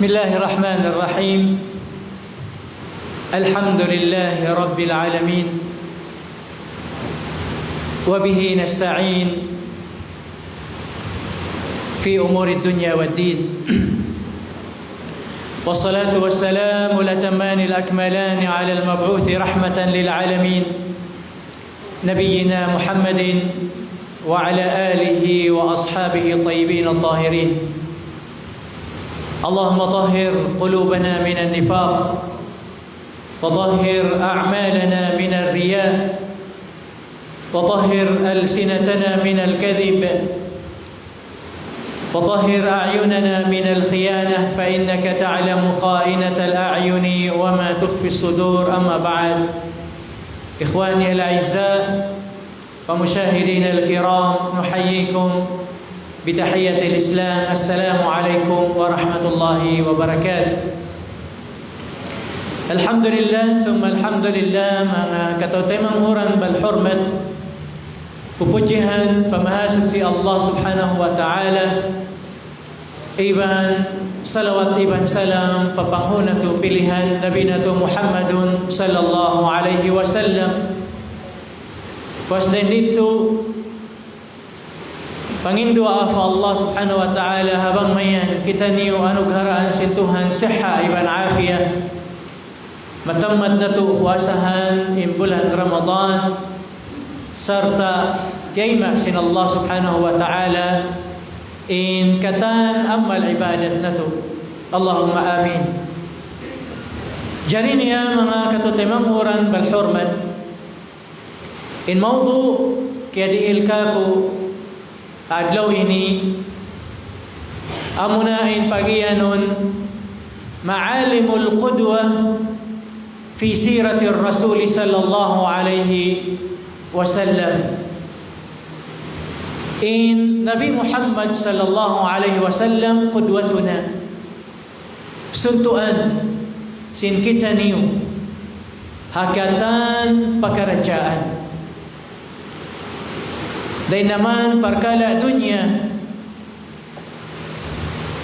Bismillahirrahmanirrahim. Alhamdulillahi rabbil alamin. Wa bihi nasta'in fi umuri dunya waddin. Wassalatu wassalamu latamani al-akmalani ala al-mab'uthi rahmatan lil alamin. Nabiyyina Muhammadin wa ala alihi wa ashabihi at-tayyibin at-tahirin. اللهم طهر قلوبنا من النفاق وطهر أعمالنا من الرياء وطهر ألسنتنا من الكذب وطهر أعيننا من الخيانة فإنك تعلم خائنة الأعين وما تخفي الصدور. أما بعد، إخواني الأعزاء ومشاهدين الكرام، نحييكم بتحية الإسلام. السلام عليكم ورحمة الله وبركاته. Alhamdulillah, thumma alhamdulillah, mga katotemang huran balhormat, pupujihan, pamahasad si Allah subhanahu wa ta'ala, iban salawat iban salam, papanghuna to pilihan, Nabi na to Muhammadun sallallahu alaihi wasallam. Was then dito Pangindua fa Allah subhanahu wa ta'ala habang mayan kita niyo anugharaan si Tuhan siha iban afiyah matamad na to puasahan imbulan Ramadan sarta tiyayma sin Allah subhanahu wa ta'ala in katan amal ibadat na to. Allahumma amin. Jari niya mga katutemang huran balhurmat in mawdu kaya diil kako adlaw ini amunain pagianon ma'alimul qudwah fi siratir rasul sallallahu alaihi wasallam. In Nabi Muhammad sallallahu alaihi wasallam qudwatuna, suntuan sin kita niyo hakatan pakarajaan. Dahil naman perkala dunya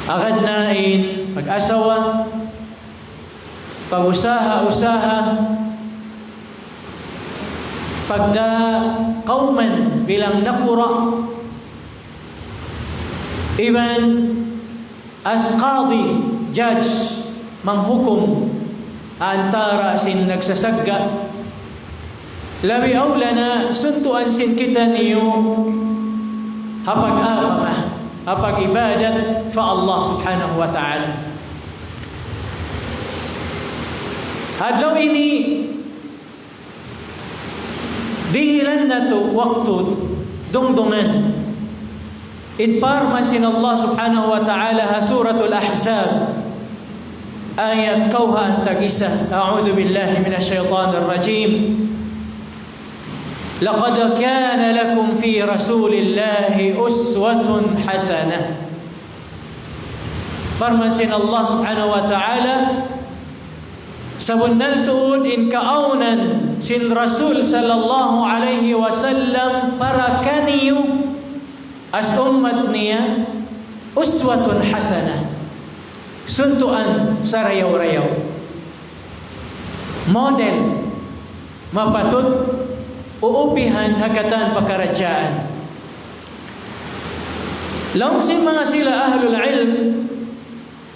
agad nain pag-asawa, pag-usaha-usaha, pagda kauman bilang nakura iban as qadi, judge, manghukum antara sin nagsasagga. Labi aulana suntuan sin kita niyo hapag agama, hapag ibadat fa Allah subhanahu wa ta'ala. Hadlaw ini dihilan na to waktu dungdungan idparman sin Allah subhanahu wa ta'ala ha suratul ahzab ayat kauha antag-isa. A'udhu billahi minasyaitanir rajim. لقد كان لكم في رسول الله أسوة حسنة. Firman sin Allah subhanahu wa ta'ala sabunnal tuun in kaaunan sin Rasul sallallahu alaihi wasallam para kaniyo as ummat niya uswatun hasanah, suntuan sarayaw-rayaw, model mapatut uupihan hakatan pakarajaan. Langsing mga sila ahlul ilm,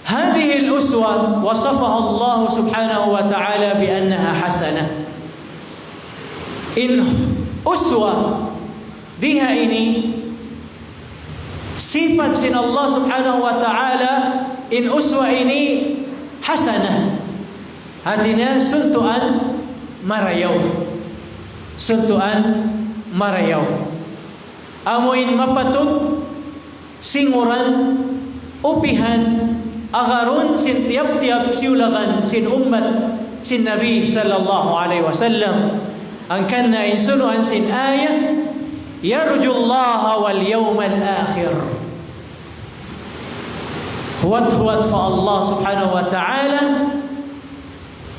hadhihi al-uswa wasafaha Allah subhanahu wa ta'ala bi annaha hasanah. In uswa diha ini sifat sin Allah subhanahu wa ta'ala, in uswa ini hasanah, hatina suntuan marayaw, suntuan marayaw. Amuin mapatut singuran upihan agarun sin tiap-tiap siulagan sin ummat sin Nabi sallallahu alaihi wasallam ang kanna insunuan sin ayah yarjullaha wal yawmal akhir. Huwat fa Allah subhanahu wa ta'ala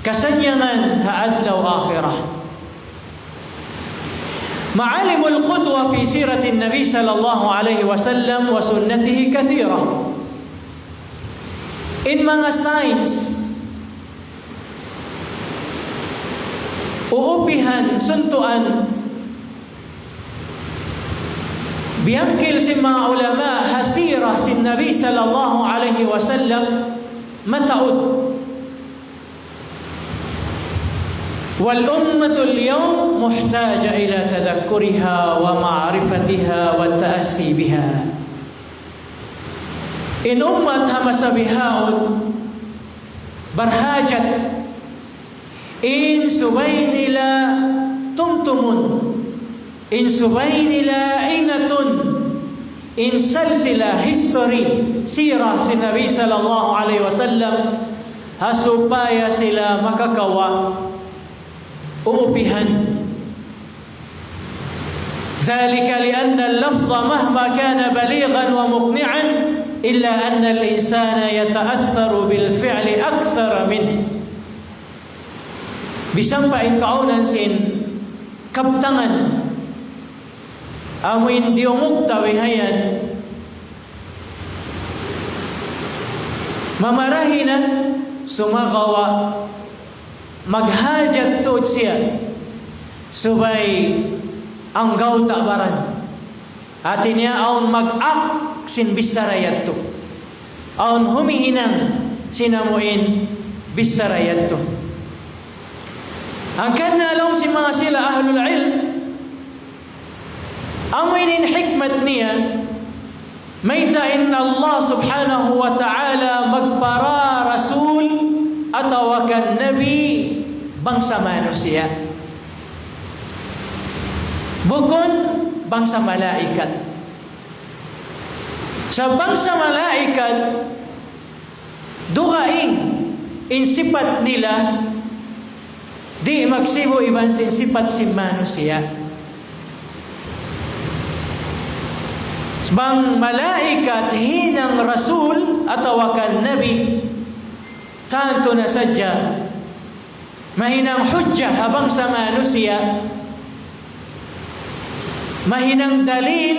kasanyangan haadlaw akhirah. معالم القدوة في سيرة النبي صلى الله عليه وسلم وسنته كثيرة. in mga signs, uupihan, suntuan, biyangkil si mga ulama, hasira si Nabi sallallahu alaihi wasallam, mataud. والأمة اليوم محتاجة إلى تذكرها ومعرفتها والتأسي بها. إن أمة مسبهاء برهاجت إن سبين لا تمتمون إن سبين لا عينة إن سلسلة history سيرة النبي صلى الله عليه وسلم supaya sila makakawa uupihan. ذلك لأن اللفظ مهما كان بليغا ومقنعا إلا أن الإنسان يتأثر بالفعل أكثر منه. Bisampai kaunan sin kaptangan amuin diumugta wihayan mamarahina sumagawa maghajat tuot siya subay ang gauta baran atin niya aun mag-ak sin bisarayat to aun humihinang sinamuin bisarayat to. Ang kanalong si mga sila ahlul ilm amuinin hikmat niya may tain Allah subhanahu wa ta'ala magpara rasul atawakan nabi bangsa manusia bukon bangsa malaikat. Sa bangsa malaikat dugaing insifat nila di magsibo iban sin sifat si manusia. Bang malaikat hinang rasul atawakan nabi tanto na sadya mahinang hujjah habang sa manusia mahinang dalil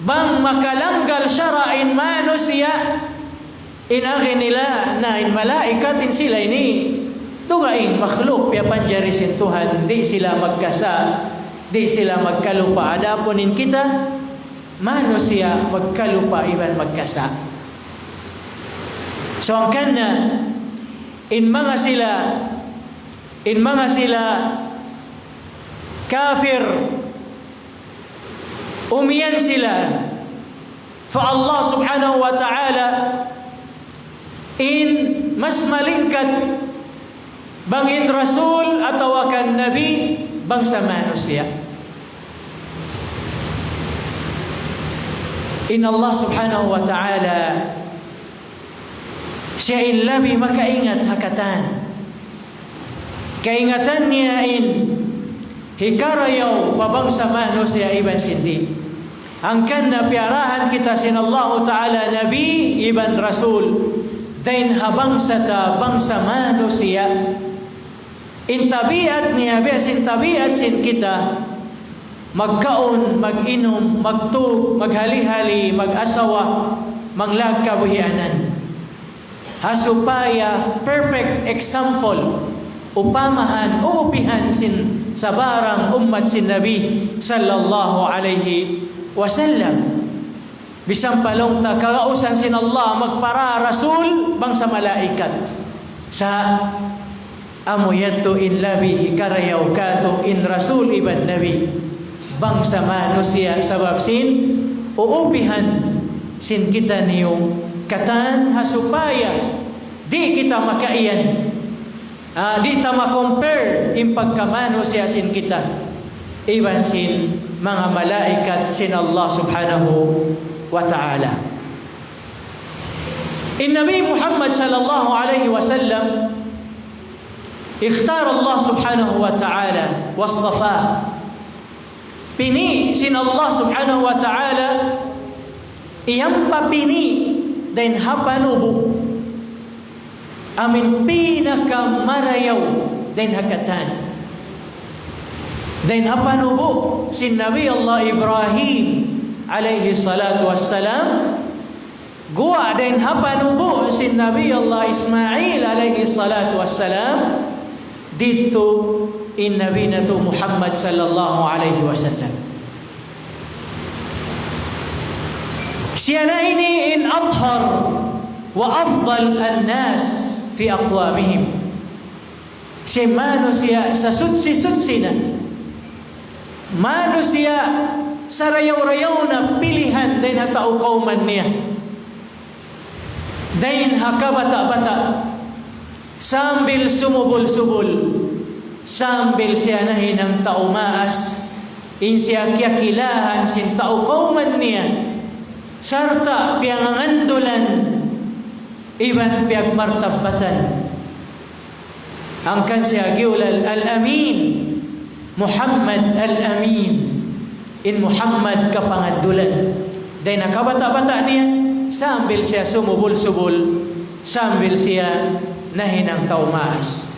bang makalanggal syara'in manusia inagin nila na in malaikatin sila ini tugaing makhluk ya panjarisin Tuhan di sila magkasa di sila magkalupa adaponin kita manusia magkalupa iban magkasa. So ang kana in mga sila kafir umiyan sila fa Allah subhanahu wa ta'ala in mas malingkat bangin rasul atau akan nabi bangsa manusia. In Allah subhanahu wa ta'ala siya in labi makaingat hakatan kaingatan niya in hikarayaw pabangsa manusia iban sindi ang kanna piarahan kita sin Allah ta'ala nabi iban rasul dain habangsa ta bangsa manusia in tabiat niya besin tabiat sin kita magkaon, mag-inom, magtug, maghali-hali, mag-asawa, manglagkabuhianan. Hasupaya perfect example upamahan, uupihan sin sa barang ummat sin Nabi sallallahu alaihi wasallam. Bisang palong ta kagausan sin Allah magpara rasul bangsa malaikat sa amuyadto in labi hikarayaw kato in rasul iban nabi bangsa manusia sabab sin uupihan sin kita niyo katan hasupaya di kita makaiyan di ta makompare in pagkamanusia sin kita iban sin mga malaikat sin Allah subhanahu wa ta'ala. In Nabi Muhammad sallallahu alaihi wasallam ikhtar Allah subhanahu wa ta'ala wasطafah pini sin Allah subhanahu wa ta'ala iyang papini dan hapanubo amin pinakamarayaw dan hakatan dan hapanubo sin Nabi Allah Ibrahim alaihi salatu wassalam Gua din hapanubo si Nabi Allah Ismail alaihi salatu wassalam dito in Nabi na to Muhammad sallallahu alaihi wasallam. Siya na ini in adhar wa afdal an-nas fi aqwamihim. Siya mano siya sa sutsi-sutsi na. Mano siya sa rayaw-rayaw na pilihan din na tao kauman niya. Dain hakabata-bata sambil sumubol-subol sambil siya nahin ang tao maas in siya kiyakilahan sin tao kauman niya sarta piangangandulan iban piagmartabatan ang kan siya giulal al-amin Muhammad al-amin in Muhammad kapangandulan dain hakabata-bata niya sambil siya sumubol-subol, sambil siya nahinang taumaas.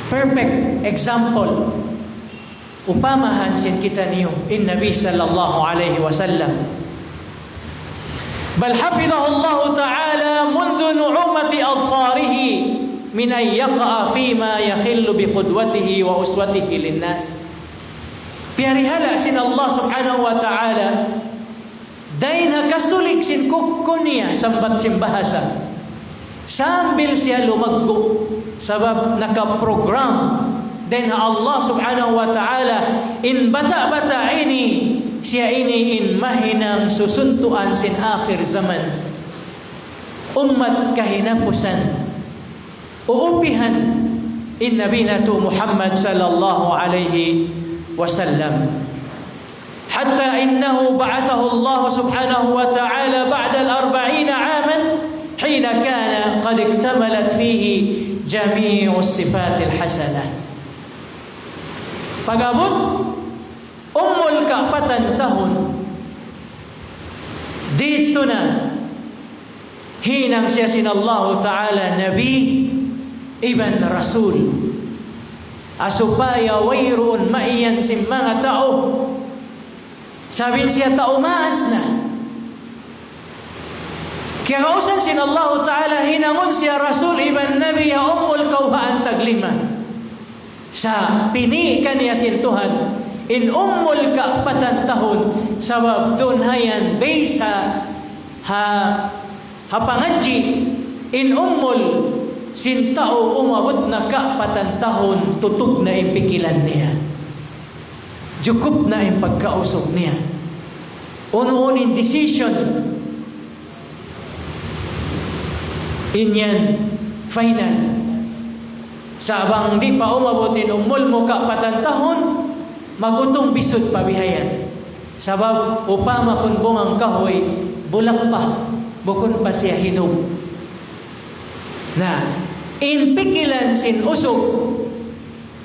Perfect example. Upamahan sin kita niyo in Nabi sallallahu alaihi wasallam. Bal hafidahu Allah ta'ala منذ نعومة أظفاره من أن يقع فيما يخل بقدوته وأسوته للناس. Piyarihala sin Allah subhanahu wa ta'ala dahil nakasulig sin kukko niya sambat sin bahasa sambil siya lumaggo sabab nakaprogram dahil Allah subhanahu wa ta'ala in bata-bata ini siya ini in mahinang susuntuan sin akhir zaman ummat kahinapusan uupihan in Nabi na to Muhammad sallallahu alaihi wasallam. حتى إنه بعثه الله سبحانه وتعالى بعد 40 عاما حين كان قد اكتملت فيه جميع الصفات الحسنة. Pagabot umul ka-4 tahun dito na hinang siya sin Allah Ta'ala Nabi ibn Rasul asupaya wayroon maiyan sin mga tao. Sabihin siya taumaas na. Kaya kausan sin Allah Ta'ala hinangon siya Rasul ibn Nabi ya umul kauhaan taglima. Sa pini ka niya sin Tuhan in umul ka 4 tahun sabab doon hayan base hapangadji in umul sin tao umabot na ka 4 tahun tutog na impikilan niya. Jukup na yung pagkausok niya. Uno-unin decision. Inyan, final. Sabang di pa umabutin umul mo ka 4 tahun, magutong bisod pabihayan. Sabab upama kun bungang kahoy, bulak pa, bukon pa siya hinog. Na, impikilan sin usok,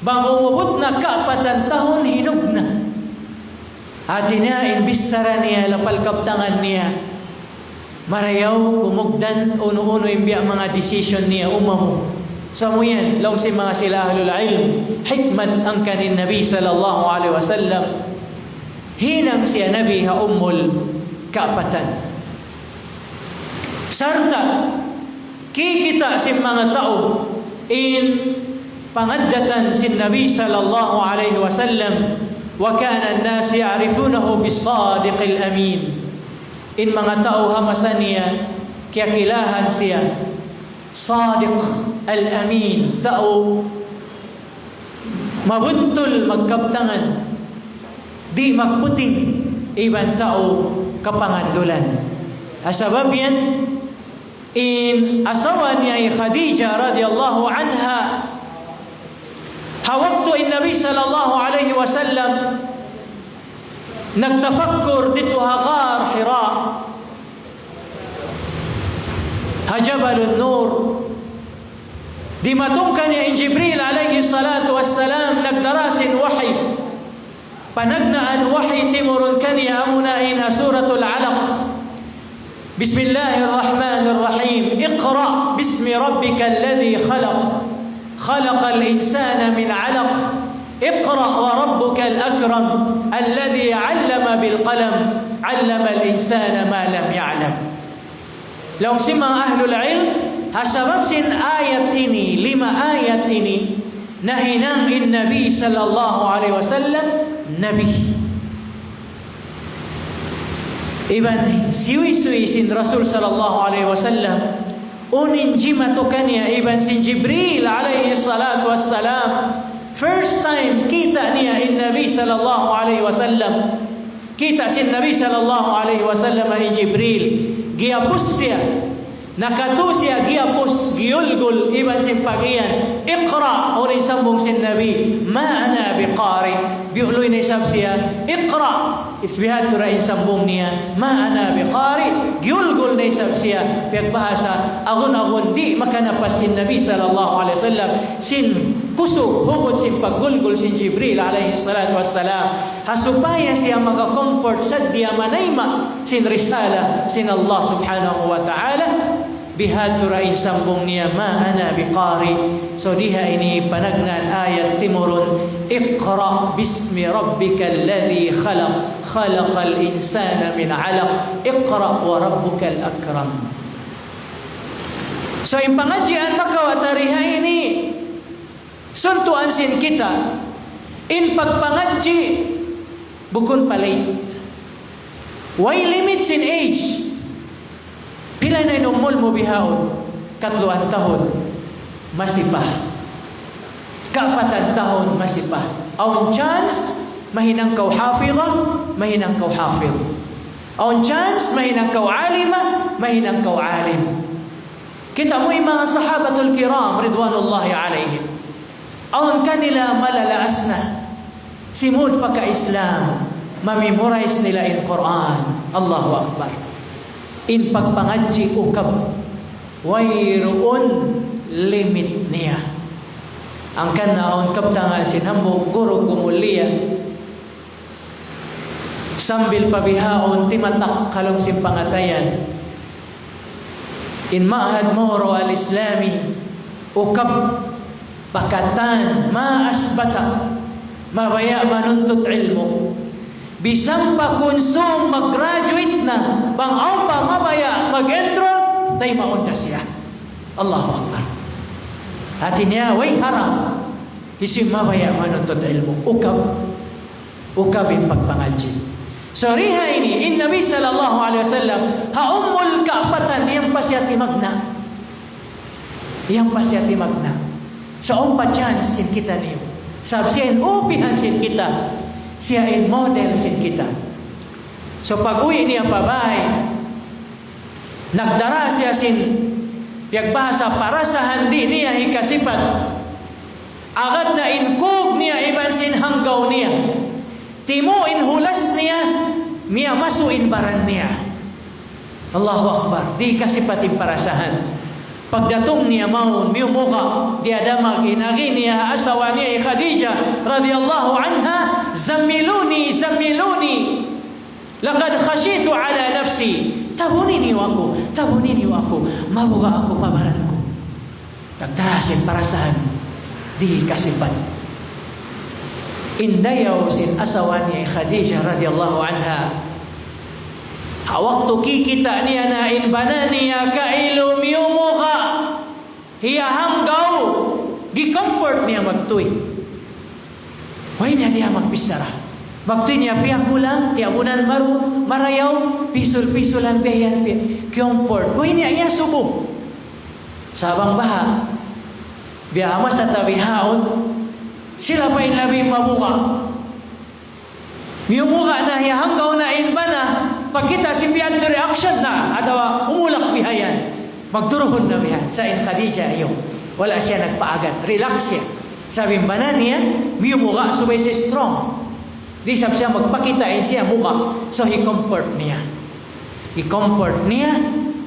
bang umubot na ka 4 tahun, hinog na. At inain bisara niya, lapal kaptangan niya, marayaw, kumugdan, uno-uno imbiya mga decision niya, umamo. Sa mo yan, laong si mga sila ahlul ilm, hikmat ang kanin Nabi sallallahu alaihi wasallam, hinang siya Nabi ha umul kaapatan. Sarta, kikita si mga tao in pangaddatan si Nabi sallallahu alaihi wasallam wa kana an-nas ya'rifunahu bis-sadiq al-amin. In mga tao hamasan niya kiyakilahan siya sadiq al-amin, tao mabuntol magkaptangan, di magputing, iban tao kapangandulan. Asabab yan in asawa niya Khadija radhiyallahu anha hawaktu in Nabi sallallahu alaihi wasallam nagtafakkur dito hagar Hira hajabalun nur di matungkan niya in Jibril alaihi salatu wassalam nagdarasin wahy panagnaan wahy timurun kaniya amunain suratul alaq. Bismillahirrahmanirrahim. Iqra bismi rabbikal ladzi khalaq. Khalaqal insana min 'alaq. Iqra wa rabbukal akram alladzi 'allama bil qalam 'allamal insana ma lam ya'lam. Laung si mga ahlul ilm, hasabab sin ayat ini, 5 ayat ini, nahinang in Nabi sallallahu alaihi wasallam, Nabi. Iban siwi-siwi sin Rasul sallallahu alaihi wasallam, unin jimatukanya iban sin Jibril alaihi salatu wassalam. First time kita niya in Nabi sallallahu alaihi wasallam. Kita sin Nabi sallallahu alaihi wasallam ay Jibril. Giapus siya. Nakatu siya giapus giulgul iban sin pagiyan. Iqra urin sambung sin Nabi. Ma ana biqari. Biuluy na isab siya. Iqra. Isbihat tura in sambung niya. Ma ana biqari. Giulgul na isab siya. Piagbahasa. Agun-agun di makanapas sin Nabi sallallahu alaihi wasallam. Sin kusog hugod sin paggulgul sin Jibril alaihi salatu wassalam, hasupaya siya maka-comfort sa diya manayma sin risala sin Allah subhanahu wa ta'ala. Bihatura in sambong niya, ma ana biqari. So diha ini panagnan ayat timurun, iqra bismi rabbika alladhi khalaq, khalaqal insana min 'alaq, iqra wa rabbukal akram. So in pangajian makawatariha ini suntuan sin kita in pagpangadji bukun palait. Why limit sin age? Pila na inumol mo bihaon? 3 tahon masipah. 4 tahon masipah. Aun chance mahinang kaw hafidha, mahinang kaw hafiz. Aun chance mahinang kaw alima, mahinang kaw alim. Kita mo yung mga sahabatul kiram ridwanullahi alaihim. Aun kanila malalaas na. Simud pa ka-Islam. Mamemorize nila in Quran. Allahu Akbar. In pagpangadji ukab. Wayroon limit niya. Ang kanaon kaptangan sinhambo guru kumuliya. Sambil pabihaon timatak kalong simpangatayan. In ma'had moro al-Islami ukab bakatan maasbata mabaya manuntut ilmu bisang pa konsum mag-graduate na bang pa mabaya mag-enroll tay maon na siya. Allahu Akbar. Hati niya way haram isim mabaya manuntut ilmu ukab in pagpangadji. So riha ini in Nabi sallallahu alaihi wasallam haummul kaapatan yang pasyati magna so umpa chance sin kita niyo. Sab siya in upihan sin kita. Siya in model sin kita. So pag uwi niya pabay, nagdara siya sin piagbasa para sa handi niya hikasipat. Agad na inkog niya iban sin hanggaw niya. Timo in hulas niya, miya masu in baran niya. Allahu Akbar. Di kasipat in parasahan. Pagdatong niya maun, miyumuka, diadamag, inagi niya, asawa niya, Khadija, radiyallahu anha, zamiluni, lakad khashitu ala nafsi, tabunin niyo ako, mabuga ako pabaran ko. Tagtarasin, parasahan, di kasipat. Indayaw sin asawa niya, Khadija, radiyallahu anha, waktu kikita niya na inbana niya kailo miyumuka hiya hanggaw gi-comfort niya magtuy. Way niya diya magpisara. Magtuy niya piyakulang, tiyabunan marayaw, pisul-pisulan biyan comfort. Way niya iya subo. Sabang baha, biyama sa tabihaon, sila pa inlabi mabuka. Miyumuka na hiya hanggaw na inbana, pagkita simbihan to reaction na adawa umulak bihayan magduruhon na bihan sa in Khadija ayo wala siya nagpaagat, relax siya. Sabi ba niya miyumuka subay siya strong, di siya magpakitain siya muka. So he comfort niya,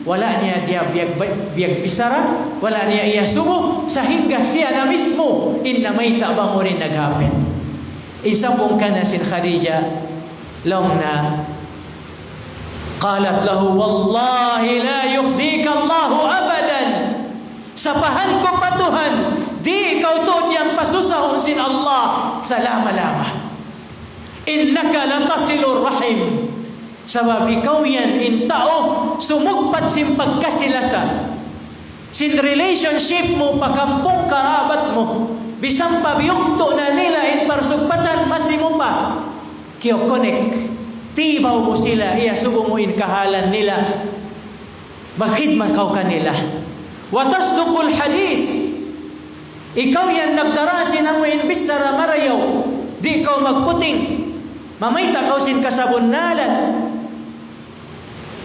wala niya dia biag bisara, wala niya iya subo sa hingga siya na mismo in na may tabang rin naghapin. Isambong ka na sin Khadija long na qalat lahu wallahi la yukhzika Allahu abadan. Sapahan ko patuhan, di ikaw to niyang pasusahon sin Allah sa lama-lama. Innaka latasilur rahim. Sabab ikaw yan in tao, sumugpat sin pagkasilasa. Sin relationship mo, pakampong kaabat mo, bisang pabiyugto na nila in parsugpatan, masi mo pa. Kiyokonek, tibaw mo sila, iyasubo mo in kahalan nila. Makhidmat kau kanila. Watasdukul hadith. Ikaw yan nagdarasin ang mo inbis sa marayaw. Di ikaw magputing. Mamayta kau sin kasabunnalan.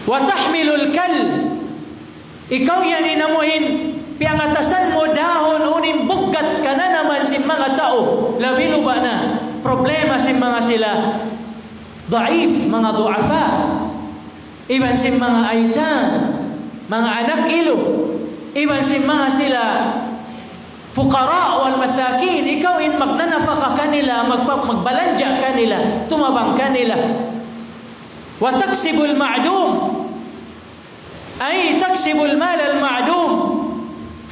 Watahmilul kal. Ikaw yan inamuhin. Piangatasan mo dahon unim bugat ka na naman sin mga tao. Labilo ba na? Problema sin mga sila. Daif, mga duafa. Iban sin mga aitan. Mga anak ilo. Iban sin mga sila fuqara wal masakin. Ikaw in magnanafaka kanila, magbalanja kanila, tumabang kanila. Wa taksibul ma'dum, ay taksibul mal al ma'dum,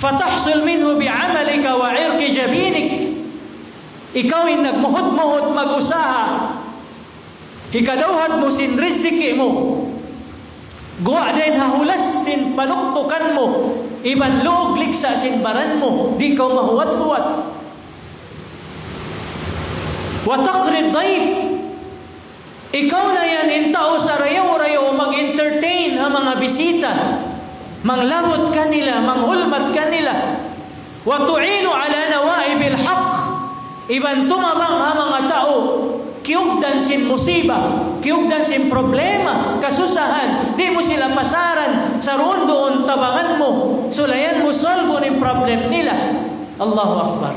fatahsul minhu bi'amalika wa 'irqi jabinik. Ikaw in nagmuhod-muhod mag-usaha, hikadawhat mo sin riziki mo, guwa din hahulas sin panuktukan mo, iban loog liksa sin baran mo, di ka mahuwat-huwat. Watakrid daif. Ikaw na yan intao sa rayaw-rayaw mag-entertain ha mga bisita, manglabot kanila, manghulmat kanila. Watu'inu ala nawaibil haq. Iban tumabang ha mga tao, kiyugdan sin musiba, kiyugdan sin problema, kasusahan, di mo sila pasaran, sa roon doon tabangan mo, sulayan mo solvo ng problem nila. Allahu Akbar.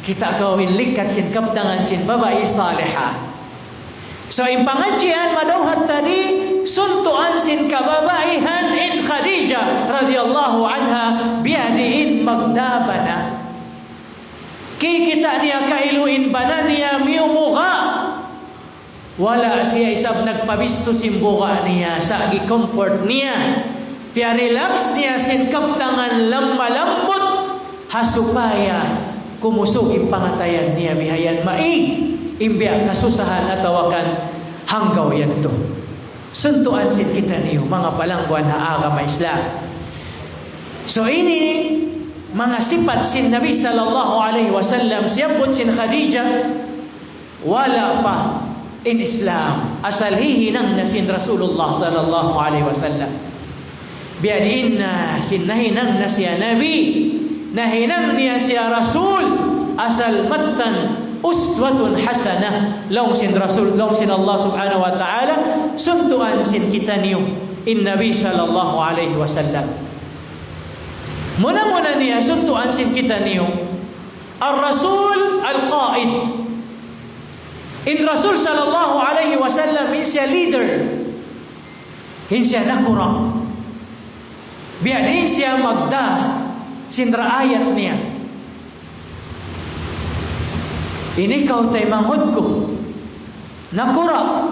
Kita gawin likat sin kapdangan sin babae saliha. So impangadjian madawhat tadi, suntuan sin kababaihan in Khadijah radhiyallahu anha biadiin magdabana. Kikita niya kailuin bana niya miyumuga. Wala siya isab nagpabisto simbuga niya sa agi-comfort niya. Piya relax niya sin kaptangan lammalambot hasupaya kumusog impangatayan niya bihayan maig. Imbiya kasusahan at tawakan hanggaw yan to. Suntuan sin kita niyo mga palangguan ha aga maisla. So ini mga sifat sin Nabi sallallahu alaihi wasallam siyabot sin Khadijah wala pa in Islam asal hihinang na sin Rasulullah sallallahu alaihi wasallam. Biadin na sin nahinang na siya Nabi, nahinang niya siya Rasul asal matan uswatun hasanah law sin Rasul, law sin Allah subhanahu wa ta'ala suntuan sin kita niyo in Nabi sallallahu alaihi wasallam. Muna-muna niya suntuan sin kita niyo ar-Rasul al-Qaid. In Rasul sallallahu alaihi wasallam in siya leader, in siya nakura, biadin siya magda sin raayat niya. Ini kau tay manghod ko nakura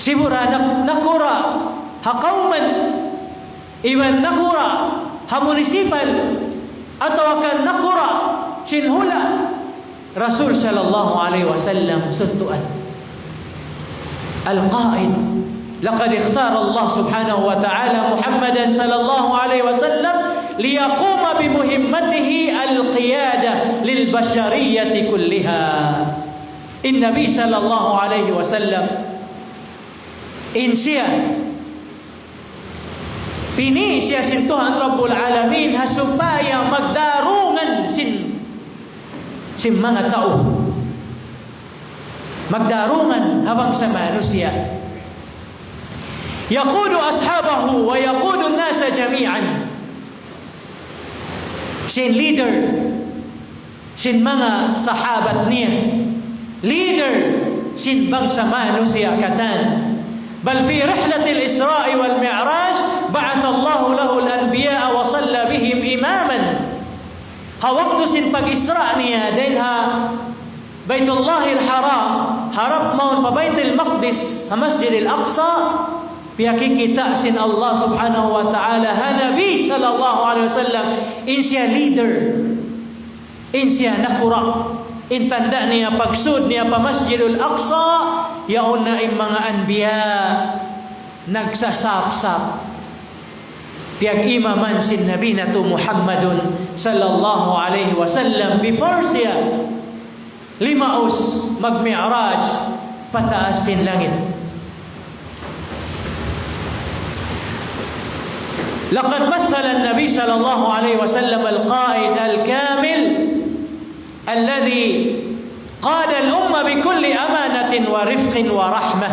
sibura nakura hakauman iwan nakura ha municipal atau akan nakura sinhula. Rasul sallallahu alaihi wasallam suntuan al-Qaid. Laqad ikhtara Allah subhanahu wa ta'ala Muhammadan sallallahu alaihi wasallam liyaquma bimuhimmatihi al-qiyada lilbashariyati kulliha. In Nabi sallallahu alaihi wasallam insiya pini siya sin Tuhan Rabbul Alamin hasupaya magdarungan sin mga tao, magdarungan habang sa manusia. Yaqudu ashabahu wa yaqudu an-nasa jami'an. Sin leader, sin mga sahabat niya, leader sin bangsa manusia katan. Bal fi rihlatil Isra'i wal Mi'raj ba'atha Allahu lahu al-anbiya'a wa salla bihim imaman. Hawaktu sin pag-Isra niya din ha Baitullahil Haram, harap maun fa Baitul Maqdis, ha Masjidil Aqsa. Piyakikita sin Allah subhanahu wa ta'ala ha Nabi sallallahu alaihi wasallam in siya leader, in siya nakura, intanda niya pagsud niya pa Masjidul Aqsa, yaon na yung mga anbiya nagsasapsap. Piyag imaman sin Nabi na to Muhammadun sallallahu alaihi wasallam before siya limaos mag-mi'raj pataas sin langit. لقد مثل النبي صلى الله عليه وسلم القائد الكامل الذي قاد الأمة بكل أمانة ورفق ورحمة.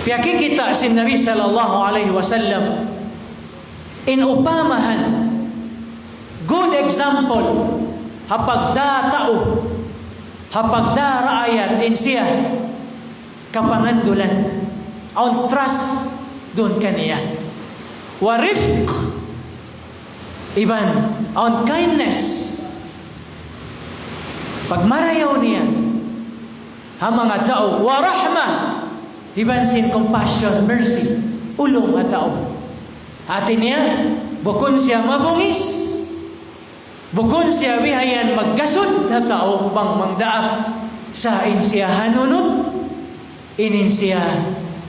Piyakikita si Nabi sallallahu alaihi wasallam inupamahan good example hapagda tao hapagda raayat insiya kapangandulan on trust doon kaniya. Warifq, iban, on kindness. Pagmarayaw niya, ang mga tao. Warahma, iban sin compassion, mercy, ulong at tao. Atin niya, bukon siya mabungis, bukon siya bihayan maggasod na tao bang mangdaak sa insiya hanunod, inin siya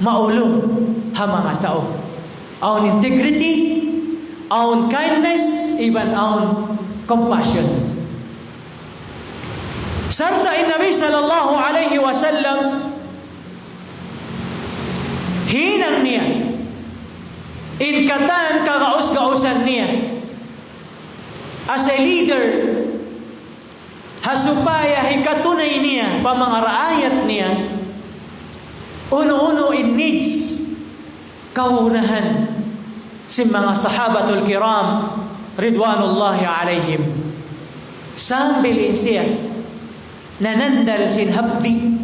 maulong ha mga tao. Aun integrity, aun kindness, even aun compassion. Sarta in Nabi sallallahu alaihi wasallam hinang niya in katan kagaus-gausan niya as a leader hasupaya hikatunay niya pa mga raayat niya uno-uno in needs kaunahan si mga sahabatul kiram ridwanullahi alaihim sambil siya nanandal sin habdi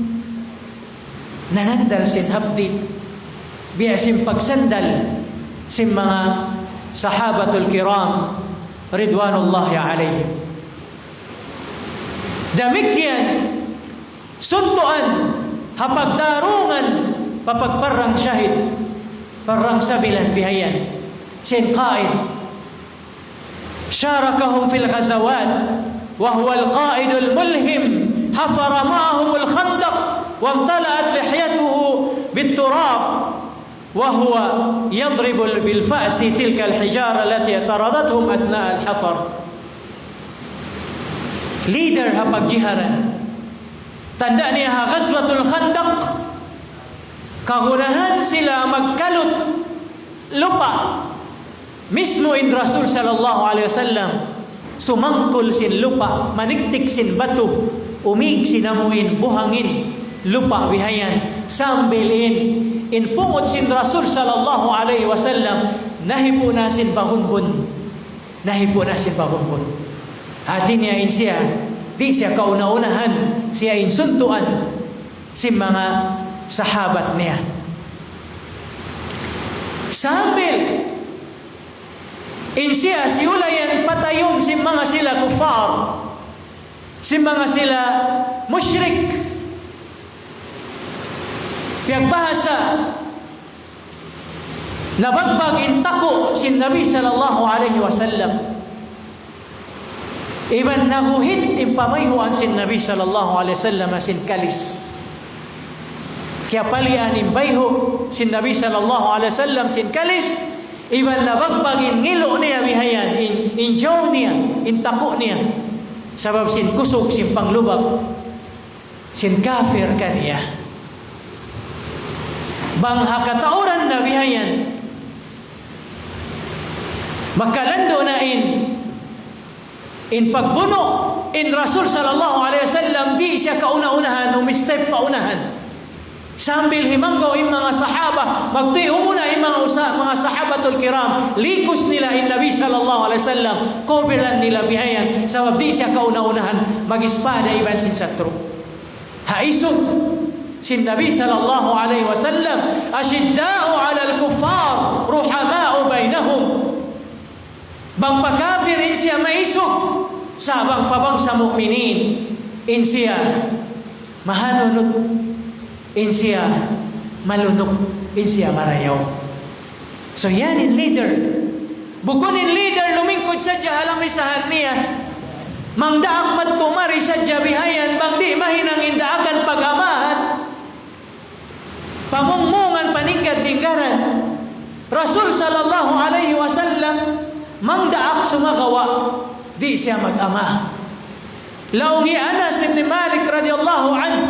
biasim pagsandal si mga sahabatul kiram ridwanullahi alaihim. Damikyan suntuan hapagdarungan papagparang syahid parang sabilan bihayan sin qaid syarakahum fil ghazawat wa huwa al-qaid al-mulhim hafara ma'ahum al-khandaq wa amtala'at lihyatuhu bit-turab wa huwa yadribu bil fa'si tilka al-hijara allati ataradathum athna' al-hafar. Leader hapagjiharan tanda niya ha ghazwatul khandaq kahunahan sila magkalot lupa mismo in Rasul sallallahu alaihi wasallam sumangkol sin lupa maniktik sin batu umig sinamuin buhangin lupa bihayan sambilin in pungot sin Rasul sallallahu alaihi wasallam nahipo na sin bahunbun hati niya in siya di siya kauna-unahan siya in suntuan si mga sahabat niya. Sambil insiya siulayan patayon si mga sila kufar, si mga sila musyrik. Piagbahasa nabagbag intako si Nabi sallallahu alaihi wasallam. Iban naguhit impamayhuan si Nabi sallallahu alaihi wasallam sin kalis. Kaya palian imbayho si Nabi sallallahu alaihi wasallam sin kalis iban nabagbagin ngilo niya bihayan in jaw niya in tako niya sabab sin kusog sin panglubag sin kafir kaniya bang hakatauran na bihayan makalando na in pagbuno in Rasul sallallahu alaihi wasallam di siya kauna-unahan umistep paunahan. Sambil himanggaw yung mga sahaba, magtuyo muna yung mga sahabatul kiram, likus nila in Nabi sallallahu alaihi wasallam, kobelan nila bihayan, sabab di siya kauna-unahan, mag-ispada iban sin satro. Haisog sin Nabi sallallahu alaihi wasallam, ashidda'u ala al-kuffar, ruhama'u bainahum. Bang pagkafirin siya maisog, sabang pabang sa mu'minin, in siya mahanunod, in siya malunok, in siya marayaw. So yan in leader. Bukon in leader lumingkod sa halang misahan niya. Mangdaak magtumari sa jabihayan, bang di mahinang indaakan pag-amahan, pamungmungan paningkat dinggaran. Rasul sallallahu alaihi wasallam mangdaak sumagawa, di siya mag-ama. Laungi Anas ibn Malik radhiyallahu anhu,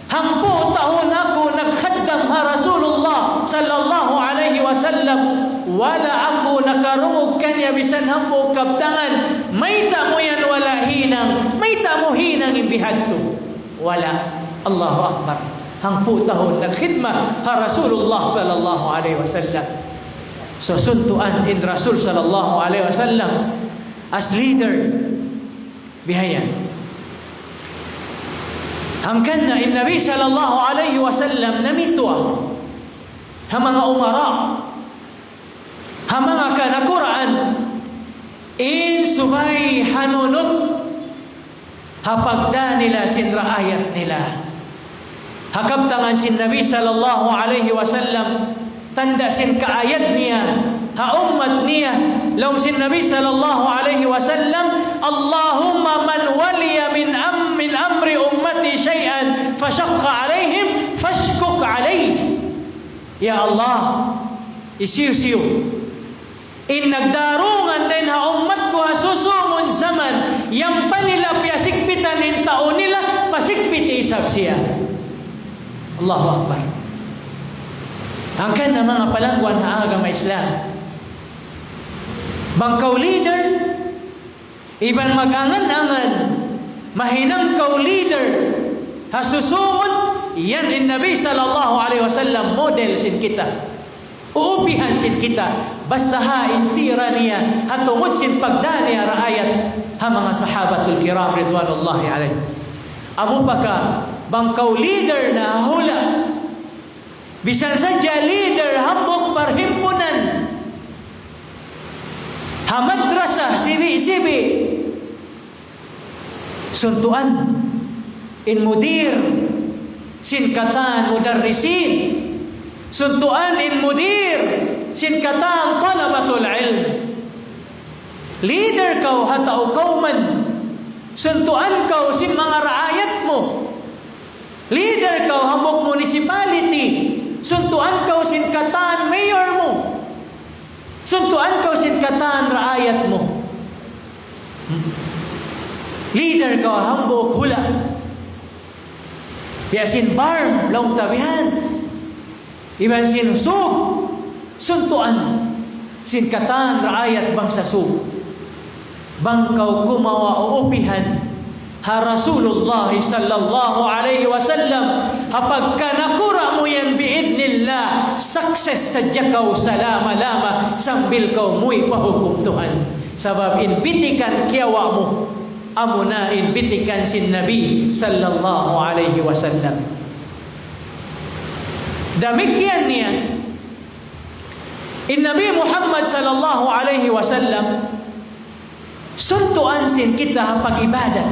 hampu tahun aku nagkhaddam ha Rasulullah sallallahu alaihi wasallam, wala ako nakarungog kanya bisan hampu kaptangan, may tamo yan wala hinang, may tamo hinang imbihadto, wala. Allahu Akbar. Hampu tahun nagkhidma ha Rasulullah sallallahu alaihi wasallam. So suntuan in Rasul sallallahu alaihi wasallam as leader bihayan. Hangkan na in Nabi sallallahu alaihi wasallam namitwa ha mga umara, ha mga kanakuraan in subay hanunot hapagda nila sin raayat nila. Hakabtangan sin Nabi sallallahu alaihi wasallam tanda sin kaayat niya ha ummat niya. Law sin Nabi sallallahu alaihi wasallam, Allahumma man waliya min amri ummati shay'an fashaqqa alaihim fashkuk alaih. Ya Allah, isiw-siw in nagdarungan din ha ummat ko ha susumon zaman, yang panila piasikpitan in taon nila pasikpit isab siya. Allahu Akbar. Angkan na mga palangwan ha agama Islam, bangkaw leader iban mag-angan-angan, mahinang kaw leader ha susumon, yan in Nabi sallallahu alaihi wasallam model sin kita, uupihan sin kita, basahain sira niya hatungod sin pagdani raayat ha mga sahabatul kiram ridwanullahi alaih. Amo pa ka bangkaw leader na hula, bisan sadya leader hambok parhimpunan ha madrasah sibi-sibi, suntuan in mudir sinkatan mudarrisin, suntuan in mudir sinkatan talabatul ilm. Leader kau hatao kauman, suntuan kau sin mga raayat mo. Leader kau hambok municipality, suntuan kau sinkatan mayor mo, suntuan kau sinkatan raayat mo. Leader kau hambok hula, biasin barm laung tabihan, iban sinusog, suntuan sinkatan raayat bangsa sug. Bangkaw kumawa o upihan ha Rasulullah sallallahu alaihi wasallam, hapag kanakura mo yan biidnillah, success sa jakaw salama-lama sambil kau muy pahukumtuhan. Sabab inbitikan kiyawa mo, amo na inbitikan sin Nabi sallallahu alaihi wasallam. Damikyan niya in Nabi Muhammad sallallahu alaihi wasallam, suntuan sin kita pag-ibadat,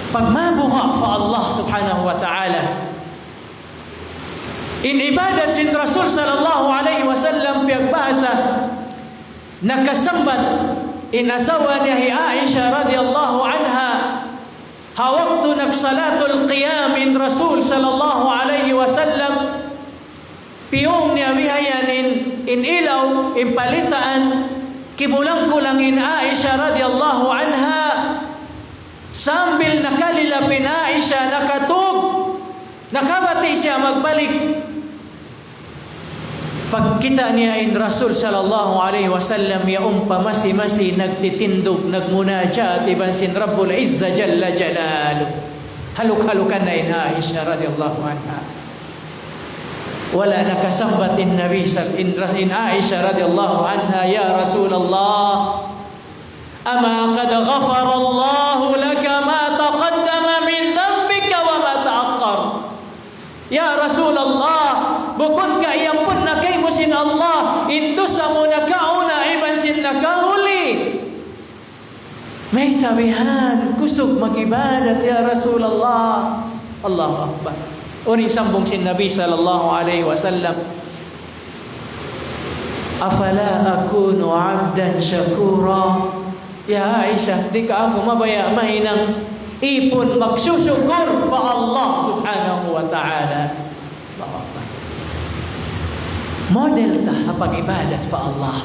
pagmabuha fa Allah subhanahu wa ta'ala. In ibadat sin Rasul sallallahu alaihi wasallam piagbasa nakasambat in asawa niya hi Aisha radhiyallahu anha ha waktu nagsalatul qiyam in Rasul sallallahu alaihi wasallam, piyong niya bihayan in ilaw in palitaan kibulang-kulang in Aisha radhiyallahu anha, sambil nakalilapin Aisha nakatug, nakabati siya magbalik. Pagkita niya in Rasul sallallahu alaihi wasallam, ya masi-masi nagtitindog, nagmunajat iban sin Rabbul Izza jalla jalalu. Haluk-halukan na in Aisha radhiyallahu anha. Wala nakasambat in Nabi in Aisha radhiyallahu anha, ya Rasulullah, ama qad ghafara Allah laka ma taqaddama min dhanbika wa ma ta'akhkhar. Ya Rasulullah, bukod ka iyampun na kay mo sin Allah, indusa mo nakauna iban sin nakahuli. May tabihan kusog mag-ibadat ya Rasulullah. Allahu Akbar. Uring sambong sin Nabi sallallahu alaihi wasallam, afala akunu abdan syakura. Ya Aisyah, di ka ako mabaya mahinang ipon magsusyukur fa Allah subhanahu wa ta'ala. Model ta hapag ibadat fa Allah.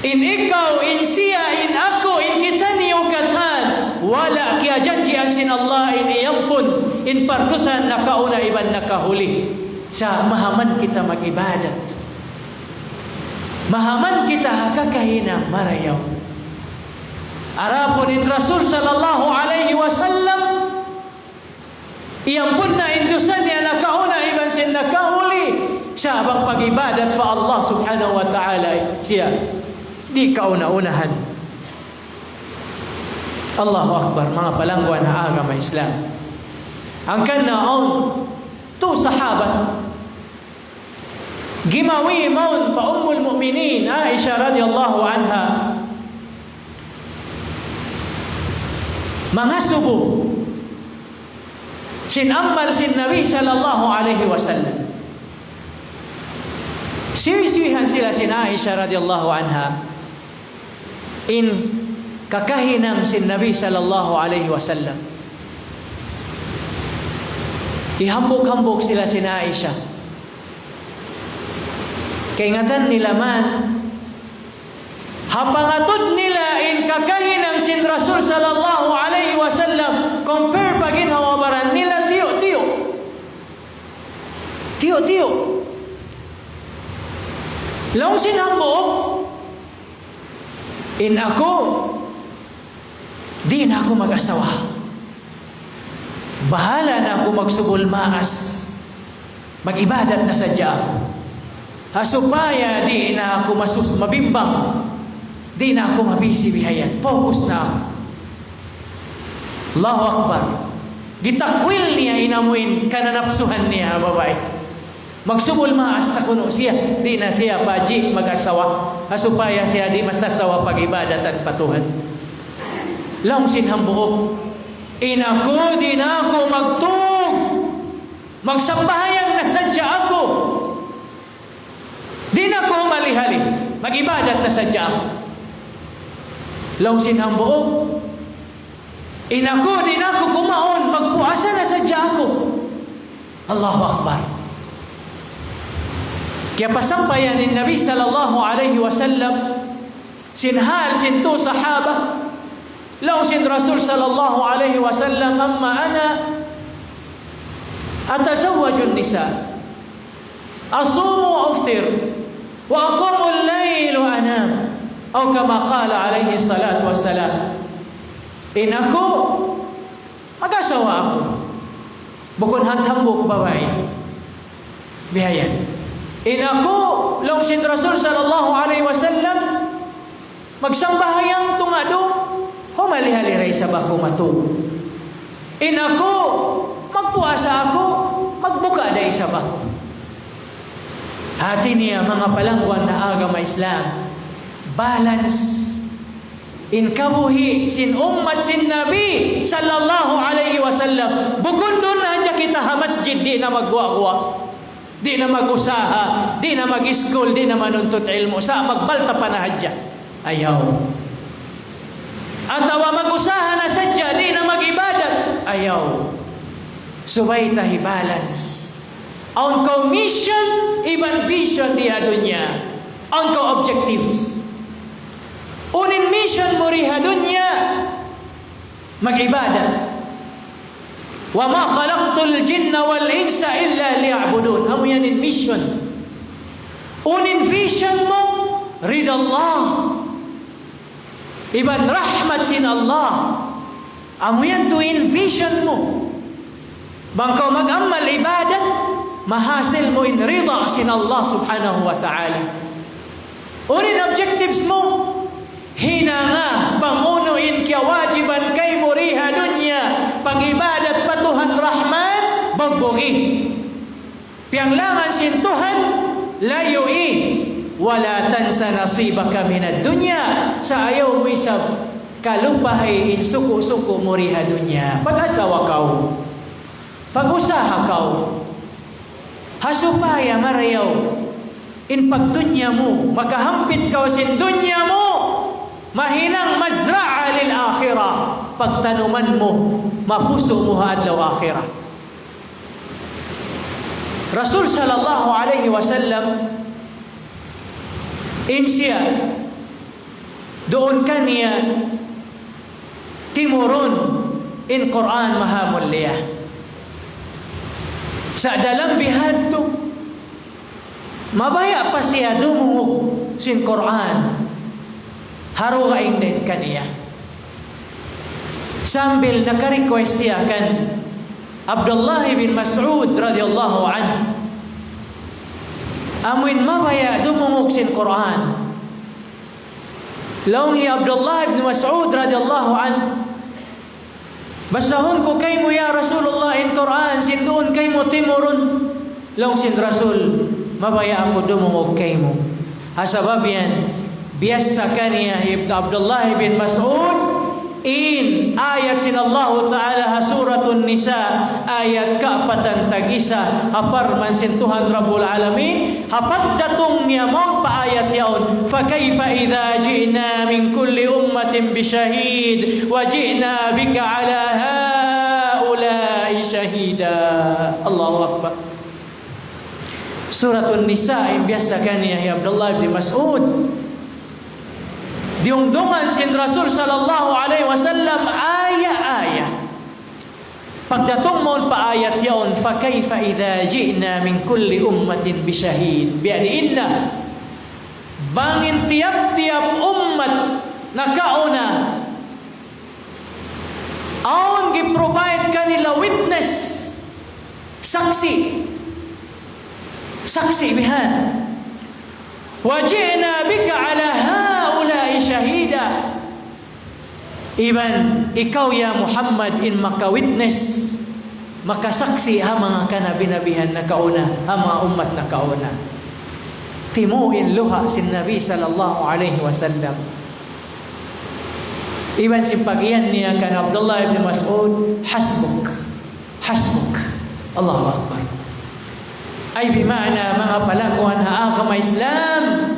In ikaw, in siya, in ako, in kita niyo katan, wala kaya janjian sin Allah in iyampun, in pardusan nakauna iban nakahuli. Sa mahaman kita mag-ibadat. Mahaman kita kakahinang marayaw. Arapon in Rasul sallallahu alaihi wasallam, iyampun na indusan niya nakauna iban sin nakahuli. Siya abang pag-ibadat fa Allah subhanahu wa ta'ala siya di kauna-unahan. Allahu Akbar, mga palangguan na agama Islam. Ang kanaon tu sahabat gimawi maun pa ummul mu'minin Aisha radhiyallahu anha mga subo sinammal sin Nabi sallallahu alaihi wasallam. Siwi-siwihan sila sin Aisha radhiyallahu anha in kakahinang sin Nabi sallallahu alaihi wasallam. Ihambog-hambog sila sin Aisha. Kay ngatan nila man hapangatod nila in kakahinang sin Rasul sallallahu alaihi wasallam compare pagin hawabaran nila tiyo long sinambok in ako di na ako mag-asawa, bahala na ako magsubulmaas, mag-ibadat na sadya ako, hasupaya di na ako mabimbang, di na ako mabisi-bihayan, focus na ako. Allahu Akbar. Gitakwil niya inamuin kananapsuhan niya babae. Magsubol maas na kuno siya. Di na siya paji mag-asawa. Hasupaya siya di masasawa pag-ibadat at patuhan. Long sinhambuok. Inako di na ako magtug. Magsambahayang nasadya ako. Di na ako malihali. Mag-ibadat na sadya ako. Long sinhambuok. Inako di na ako kumaon. Magpuasa na sadya ako. Allahu Akbar. Kaya pasampayan ni Nabi sallallahu alaihi wasallam sinhal sintu sahaba law sin Rasul sallallahu alaihi wasallam amma ana atazawwaju an-nisa asumu wa uftir wa aqumu al-layl wa anam aw kama qala alaihi salatu wassalam. Inako mag-asawa ako bukod hantambok babae bihayan. Inako long sin Rasul sallallahu alaihi wasallam magsambahayang tungado humalihaliray sa bako matug. Inako magpuasa ako magbuka day sa bako. Hati niya mga palangguan na agama Islam, balance in kabuhi sin ummat sin Nabi sallallahu alaihi wasallam. Bukod doon na kita ha masjid di na magwa-gwa, di na mag-usaha, di na mag-school, di na manuntut ilmu, sa magbalta pa na hadya. Ayaw. Atawa mag-usaha na sadya, di na mag-ibadat. Ayaw. Subay tahi balance. Ang kau mission, iban vision di adunya. Ang kau objectives. Unin mission mo ri adunya, mag-ibadat. Wa ma khalaqtul jinna wal insa illa liya'budun. Amo yan in mission. Unin vision mo rid Allah. Iban rahmat sin Allah. Amo yan to in vision mo. Bangkaw mag-amal ibadat, mahasil mo in rida sin Allah subhanahu wa ta'ala. Unin objectives mo, hinanga pangunuin kya wajiban kay muriha dunya, pag-ibadat patuhan rahman bagbogi. Pianglangan sin Tuhan layui wala tansa nasibaka minad dunya. Sa ayaw mo isab kalupahay in suku-suku muriha dunya. Pag-asawa kau, pag-usaha kau, hasupaya marayaw in pagdunya mo, makahampit kau sin dunya mo, mahinang mazra'a lil akhirah. Pagtanuman mo, mapuso mo adlaw akhirah. Rasul sallallahu alaihi wasallam insya doon kaniya timurun in Quran maha mulia. Sa dalam bihad to, mabaya pa siya dumungog sin Quran. Harugain din kaniya. Sambil naka-request siya kan Abdullah bin Mas'ud radhiyallahu anhu. Amin mabaya dumungog sin Quran. Laung hi Abdullah bin Mas'ud radhiyallahu anhu. Basahon ko kay mo ya Rasulullah in Quran, sin doon kay mo timurun. Laung sin Rasul, mabaya ako dumungog kay mo. Hasabab yan, biasa kaniya Ibn Abdullah bin Mas'ud in ayat sin Allah Ta'ala suratun Nisa ayat kaapatan tag-isa hapar man sin Tuhan Rabbul Alamin hapad datong niya maun pa ayat yaon fa kayfa idha ji'na min kulli ummatin bishahid wa ji'na bika ala haula'i shahida. Allahu Akbar. Suratun Nisa yang biasa kaniya Abdullah bin Mas'ud diungdungan sin Rasul sallallahu alaihi wasallam aya-aya. Pagdatong mo pa ayat yaon fa kayfa idza ji'na min kulli ummatin bishahid. Biani inna bangin tiap-tiap umat nakauna aon gi-provide kanila witness, saksi bihan. Wa ji'na bika ala syahida. Iban ikaw ya Muhammad in maka-witness, makasaksi ha mga kanabinabihan na kauna, ha mga umat na kauna. Timuin luha sin Nabi sallallahu alaihi wasallam. Iban simpagian niya kan Abdullah ibn Mas'ud, hasbuk. Allahu Akbar. Ay bimana mga palangkuhan haakama Islam.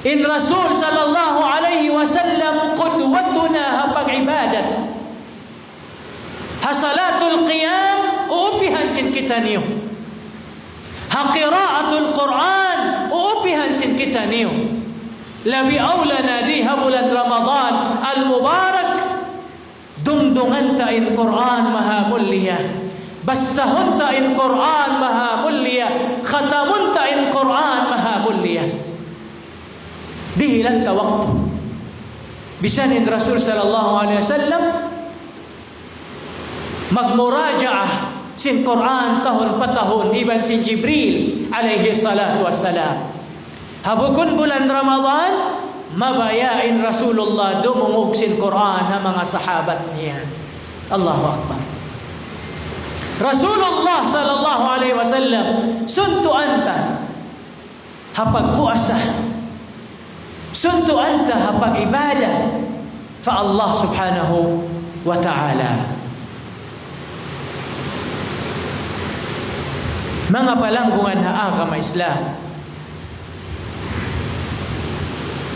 In Rasul sallallahu alaihi wasallam qudwatuna hapag ibadat. Hasalatul qiyam uupihan sin kita niyo. Haqiraatul Quran uupihan sin kita niyo. Labi aulana diha bulan Ramadan al-mubarak dumdungan ta in Quran maha mulia. Bassahun ta in Quran maha mulia. Khatamun ta in Quran maha mulia. Dihilan ka waktu. Bisanin Rasul sallallahu alaihi wasallam magmuraja'ah sin Quran tahun patahun iban sin Jibril alaihi salatu wassalam. Habukun bulan Ramadan mabayain Rasulullah dumungog sin Quran ha mga sahabat niya. Allahu Akbar. Rasulullah sallallahu alaihi wasallam suntu anta hapag puasa, suntu anta hapag ibadah fa Allah subhanahu wa ta'ala. Mga palanggungan na agama Islam,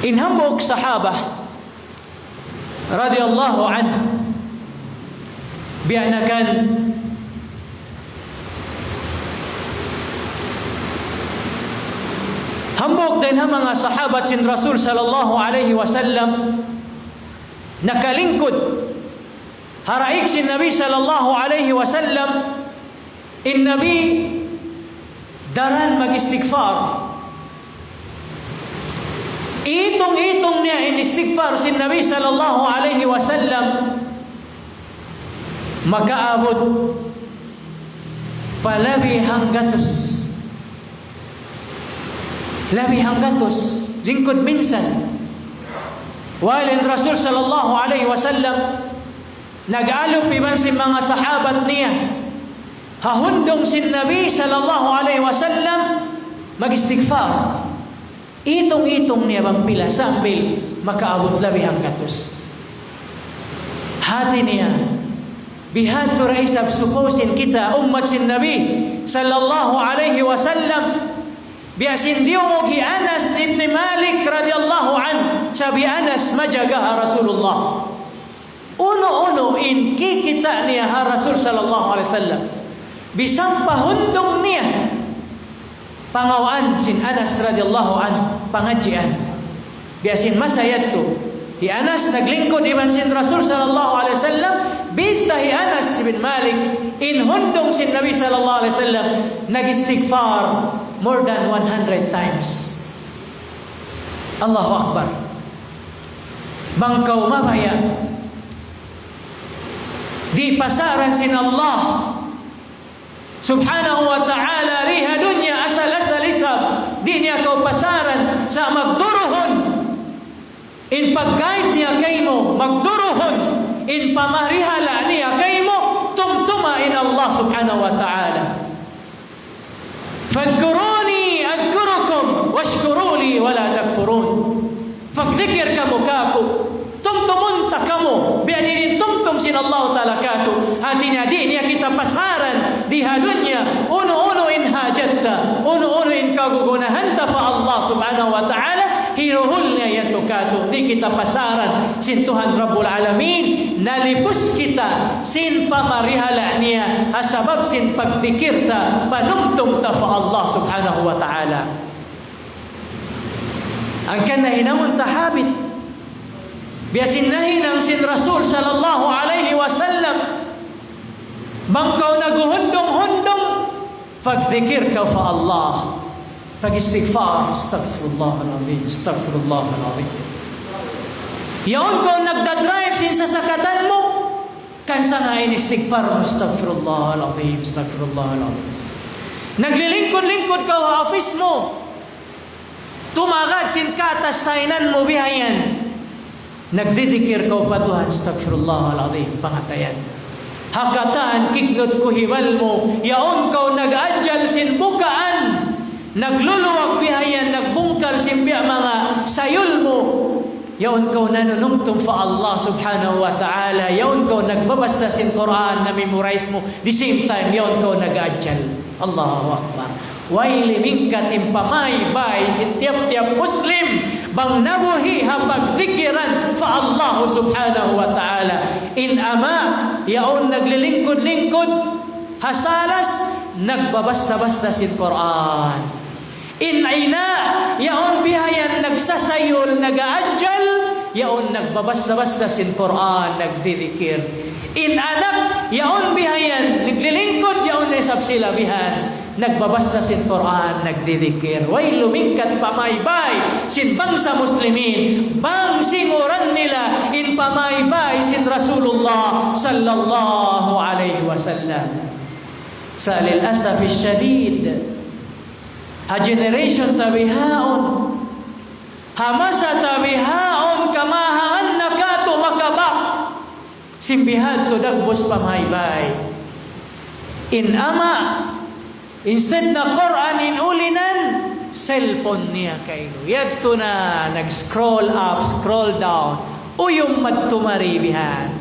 inhambog sahaba radiyallahu anhu bi'anakan hambog din ha mga sahabat sin Rasul sallallahu alaihi wasallam nakalingkod haraig sin Nabi sallallahu alaihi wasallam in Nabi daran mag-istighfar. Itong niya in istighfar sin Nabi sallallahu alaihi wasallam makaabot palabi hanggatos. Labi hanggatos lingkod minsan. Walin Rasul sallallahu alaihi wasallam nag-alop iban si mga sahabat niya. Hahundong sin Nabi sallallahu alaihi wasallam mag-istighfar. Itong niya bang pila sambil makaabot labi hanggatos. Hati niya bihad to raisab suposin kita ummat sin Nabi sallallahu alaihi wasallam. Biasin diyo mo ki Anas ibn Malik radiyallahu an. Sabi Anas Anas majaga Rasulullah. Uno-uno in kikita niya Rasul sallallahu alaihi wasallam. Bisang pahundong niya pangawaan sin Anas radhiyallahu an pangajian. Biasin masayad to. Hi Anas naglingkod iban sin Rasul sallallahu alaihi wasallam. Bista hi Anas bin Malik in hundong sin Nabi sallallahu alaihi wasallam nag-istighfar more than 100 times. Allahu Akbar. Bangkaw mabaya. Di pasaran sin Allah subhanahu wa ta'ala riha dunya asal-asal isab. Di niya kau pasaran sa magduruhon. In pag-guide niya kay mo, magduruhon. In pamarihala niya kay mo, tumtuma in Allah subhanahu wa ta'ala. Fadhkuruni adhkurukum washkuruli wala takfurun. Fagdhikir kamu kaku, tumtumunta kamu, biadinin tumtum sin Allah ta'ala katu. Hatinya di niya kita pasaran di hadunya, uno-uno in hajatta, uno-uno in kagugunahanta fa Allah subhanahu wa ta'ala, hiruhulnya yan tukatu. Di kita pasaran sin Tuhan Rabbul Alamin, nalipus kita sin pamarihala niya, asabab sin pagdikir ta, panumtum ta fa Allah subhanahu wa ta'ala. Ang kanahinamon tahabit biasin nahinang sin Rasul sallallahu alaihi wasallam bangkaw naguhundong-hundong fagdhikir ka fa Allah, fag-istighfar, astaghfirullahalazim, astaghfirullahalazim. Yaon ko nagdadrive sin sasakatan mo kansa nga in-istighfar mo, astaghfirullahalazim, astaghfirullahalazim. Naglilingkod-lingkod ka sa office mo, tumagad sin katas sainan mo bihayan, nagdidikir ka pa Tuhan, astaghfirullahalazim, pangatayan. Hakataan kignot ko hiwal mo, yaon ka nag-adjal sin bukaan, nagluluwag bihayan, nagbungkal sin biya mga sayul mo, yaon ka nanunumtum fa Allah subhanahu wa ta'ala, yaon ka nagbabasa sin Quran na memorize mo, the same time yaon ka nag-adjal. Allahu Akbar. Waili mingka timpamay bay sin tiap-tiap Muslim bang nabuhi hapag zikiran fa Allah subhanahu wa ta'ala. In ama yaon naglilingkod-lingkod, hasalas nagbabasa-basa sin Quran. In ina yaon bihayan nagsasayol, nagaadjal, yaon nagbabasa-basa sin Quran, nagdidikir. In anak yaon bihayan naglilingkod, yaon isab sila bihan, nagbabasa sin Quran, nagdidikir. Way lumingkat pamaybay sin bangsa muslimin, bang singuran nila in pamaybay sin Rasulullah sallallahu alaihi wasallam. Sa lil asaf syadid, ha generation tabihaon, hamasa tabihaon kamahaan nakatu makabak, simbihan to dagbos pamaybay. In ama instead na Quran in ulinan, cellphone niya kayo. Yadto na nag-scroll up, scroll down, uyong magtumaribihan.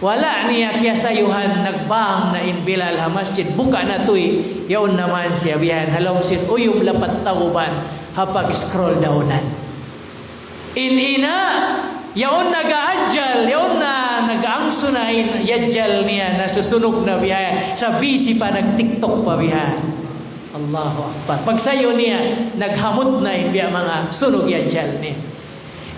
Wala niya kaya sayuhan, nagbang na in Bilal ha masjid, buka na to'y, yaon naman siya bihan. Halaw sin uyong lapat tawuban, hapag scroll downan. In ina, yaon nag-aadjal, yaon na nag-aangso na yadjal niya, nasusunog na biya, sa busy pa, nag-tiktok pa biya. Allahu Akbar. Pagsayo niya, naghamot na biya mga sunog yadjal niya.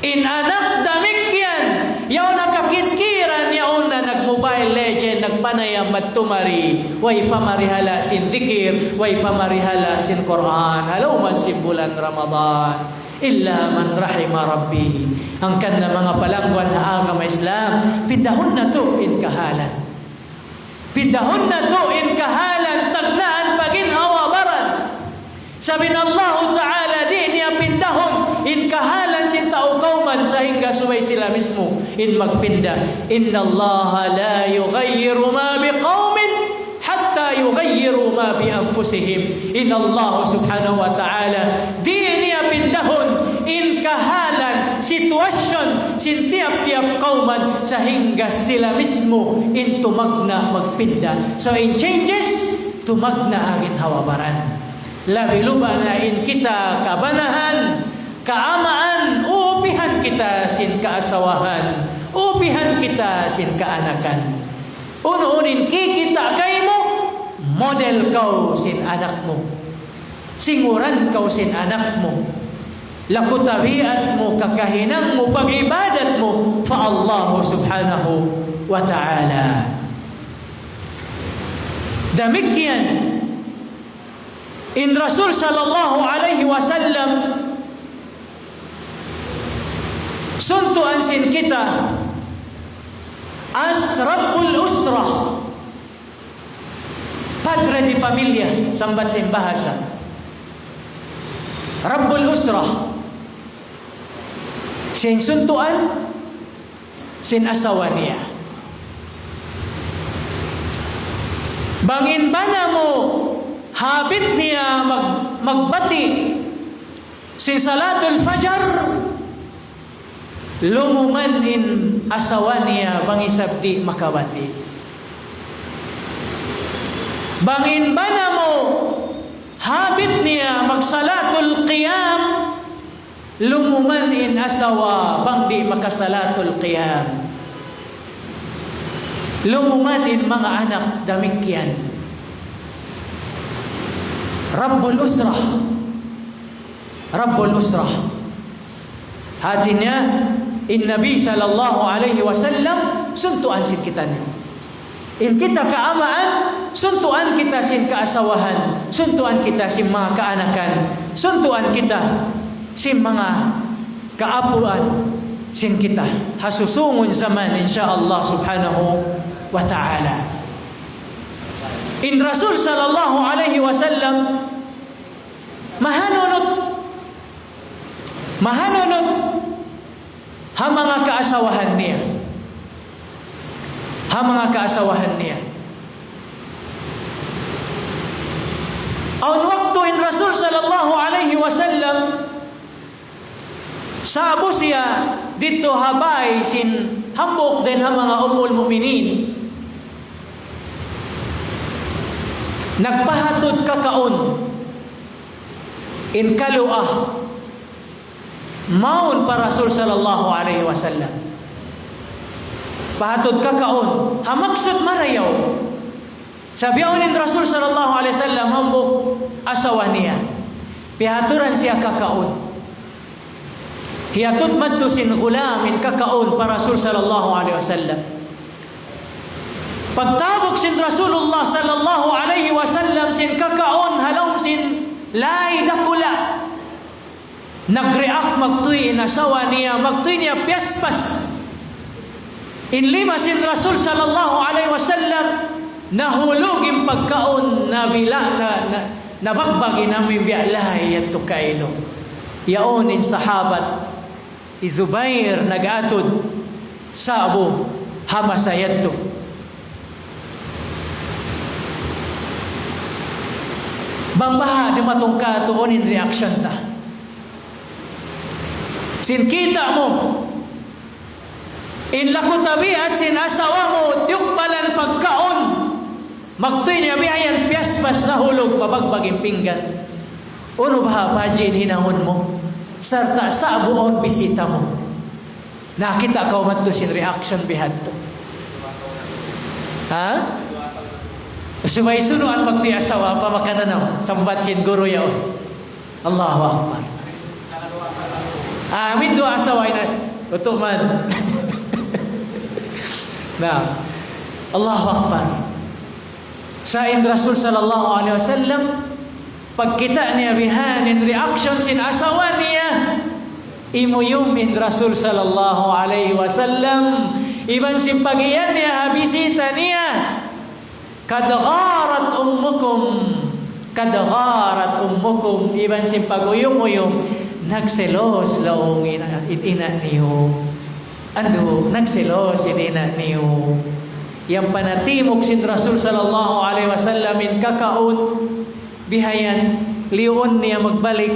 In anak damik yan, yaon nakakitkiran, yaon na nag-mobile legend, nagpanayam at tumari, way pamarihala sin dhikir, way pamarihala sin Quran, halaw man sin bulan Ramadan. Illa man rahima rabbi. Ang kanda mga palangwan na agama Islam, pindahon na to in kahalan. Pindahon na to in kahalan, tagnaan paginhawabaran. Sabi na Allah Ta'ala, di niya pindahon in kahalan sin tao kauman sa hingga sumay sila mismo in magpinda. Inna Allah la yughayyiru ma biqawmin hatta yughayyiru ma bi anfusihim. Inna Allah subhanahu wa ta'ala di niya pindahon in kahalan sitwasyon sin tiap-tiap kauman sa hingga sila mismo in tumagna magpinda. So in changes, tumagna agin hawabaran. Labi-luba na in kita kabanahan, kaamaan, upihan kita sin kaasawahan, upihan kita sin kaanakan. Unuunin kikita kay mo, model kau sin anak mo. Singuran kau sin anak mo. Lakutabiat mo, kakahinang mo, pag-ibadat mo fa Allah subhanahu wa ta'ala. Demikian in Rasul sallallahu alaihi wasallam suntuan sin kita as Rabbul Usrah, padre di pamilya, sambat sin bahasa. Rabbul Usrah, sin suntuan, sin asawa niya. Bangin bana mo, habit niya magbati, sin salatul fajar, lumuman in asawa niya, bangisabdi makabati. Bangin bana mo, habit niya magsalatul qiyam, lumuman in asawa bang di makasalatul qiyam. Lumuman in mga anak, damikyan. Rabbul Usrah, Rabbul Usrah. Hatinya in Nabi sallallahu alaihi wasallam suntuan sin kita niyo. In kita kaamaan, suntuan kita sin kaasawahan, suntuan kita sin mga kaanakan, suntuan kita sin mga kaapuan sin kita hasusungon zaman insyaallah subhanahu wa ta'ala. In Rasul sallallahu alaihi wasallam mahanunot ha mga kaasawahan niya, ha mga kaasawahan niya. Aun waktu in Rasul sallallahu alaihi wasallam sabo siya dito habay sin hambok din ha mga umul mu'minin, nagpahatod kakaon in kaluah maun pa Rasul sallallahu alaihi wasallam. Pahatod kakaon, hamaksud marayaw. Sabiyaw in Rasul sallallahu alaihi wasallam hambok asawa niya. Pihaturan siya kakaon. Hiyatud madto sin gulam in kakaon pa Rasul sallallahu alaihi wasallam. Pagtabok sin Rasulullah sallallahu alaihi wasallam sin kakaon halom sin lay dakula. Nag-react magtuy in asawa niya, magtuy niya piaspas. In lima sin Rasul sallallahu alaihi wasallam nahulog in pagkaon na bila na bagbagi namin bialay at tukailo. Yaon in sahabat Zubair nag-atod sa Abu Hamasayadto. Bangbaha di matungka tuon in reaction ta. Sin kita mo in lakutabi at sin asawa mo tiukbalan pagkaon magtuy niya bihayan piaspas na hulog pabagbaging pinggan. Uno ba pajin hinahon mo sarta sa buon bisita mo nakita ka umat to sin reaction bihad to ha sumay sunuan magtuy asawa pamakananaw sambat sin guru yaon. Allahu Akbar. Amin doa asawa ina uto man. Nah, Allahu Akbar. Sa in Rasul sallallahu alaihi wasallam pagkita niya bihanin reaction sin asawa niya imuyum in Rasul sallallahu alaihi wasallam iban sin pagiyan niya bisita niya kad gharat ummukum iban sin paguyum-uyum nagselos laong ina niyo. Ando nagselos ina niyo. Yang panatimok sin Rasul sallallahu alaihi wasallam in kakaon bihayan liun niya magbalik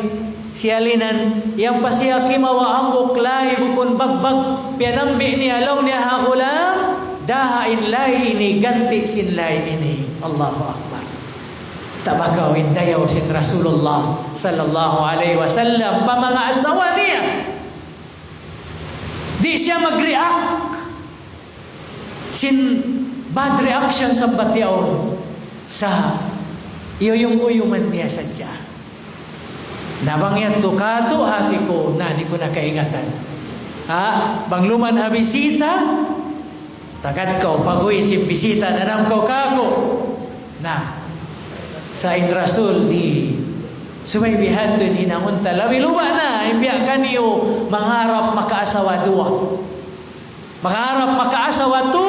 siyalinan yang pasiya kimawa ambok lay bukon bagbag pianambi niya long niya hakulam dahain lay ini ganti sin lay ini. Allahu Akbar. Tabagaw indayaw sin Rasulullah sallallahu alaihi wasallam pa mga asawa niya. Di siya sin bad reaction sa batyaon sa iyong-uyuman niya sadya. Nabangyat to kato hati ko na di ko nakaingatan. Bangluman ha bisita, tagat ko pagoy si bisita na nam ko kako na sa Inrasul di sumaybihan to ni namunta labi luwa na imbiya kaniyo mangarap makaasawa duwa. Mangarap makaasawa tu.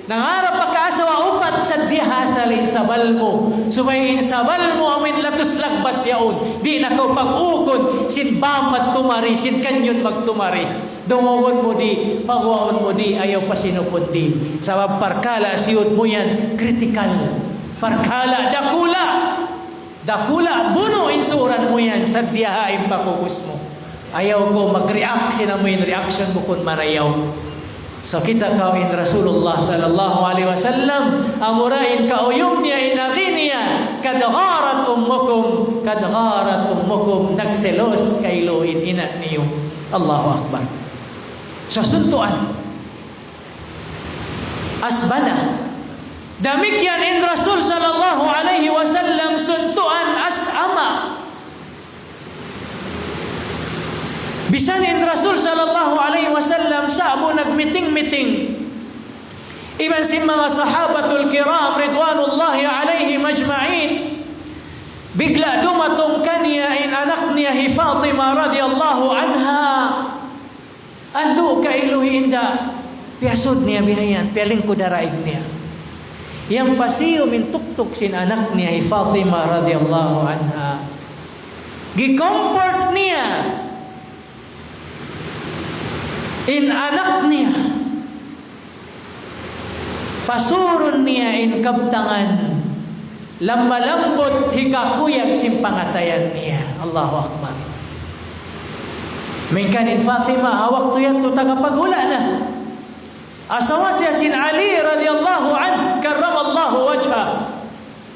Nangarap makaasawa upat sa diha salin sa balmo. Sumayin sa balmo amin latus lagbas yaon. Di na ko pag-ukod sin bamat tumari, sin kanyon magtumari. Dungawon mo di, pagwaon mo di, ayaw pa sinupod di. Sa parkala siyod mo yan, critical. Parkala, dakula. Dakula, buno insuran mo yan sa dihain pakukus mo. Ayaw ko mag-react, sinamoyin reaction mo kung marayaw. So kita kawin Rasulullah sallallahu alaihi wasallam amurain kauyum niya inagin niya kadgharat ummukum nagselos kailoin ina niyo. Allahu Akbar. Sa suntuan asbana damikyan in Rasul sallallahu alaihi wasallam suntuan as'ama. Bisan in Rasul sallallahu alaihi wasallam sabo nagmiting-miting. Iban si mga sahabatul kiram ridwanullahi alaihim ajma'in. Bigla dumatong kaniya in anak niya hi Fatima radhiyallahu anha. Ando ka iluhi inda. Piasod niya bihayan, pialing ko daraig niya. Yang pasiyo min tuktuk sin anak niya hi Fatima radhiyallahu anha. Gi-comfort niya in anak niya, pasurun niya in kabtangan, lammalambot hikakuyag simpangatayan niya. Allahu Akbar. Mingkanin Fatima, hawak tuyat to tagapaghula na. Asawa siya sin Ali radhiyallahu an, karramallahu wajha.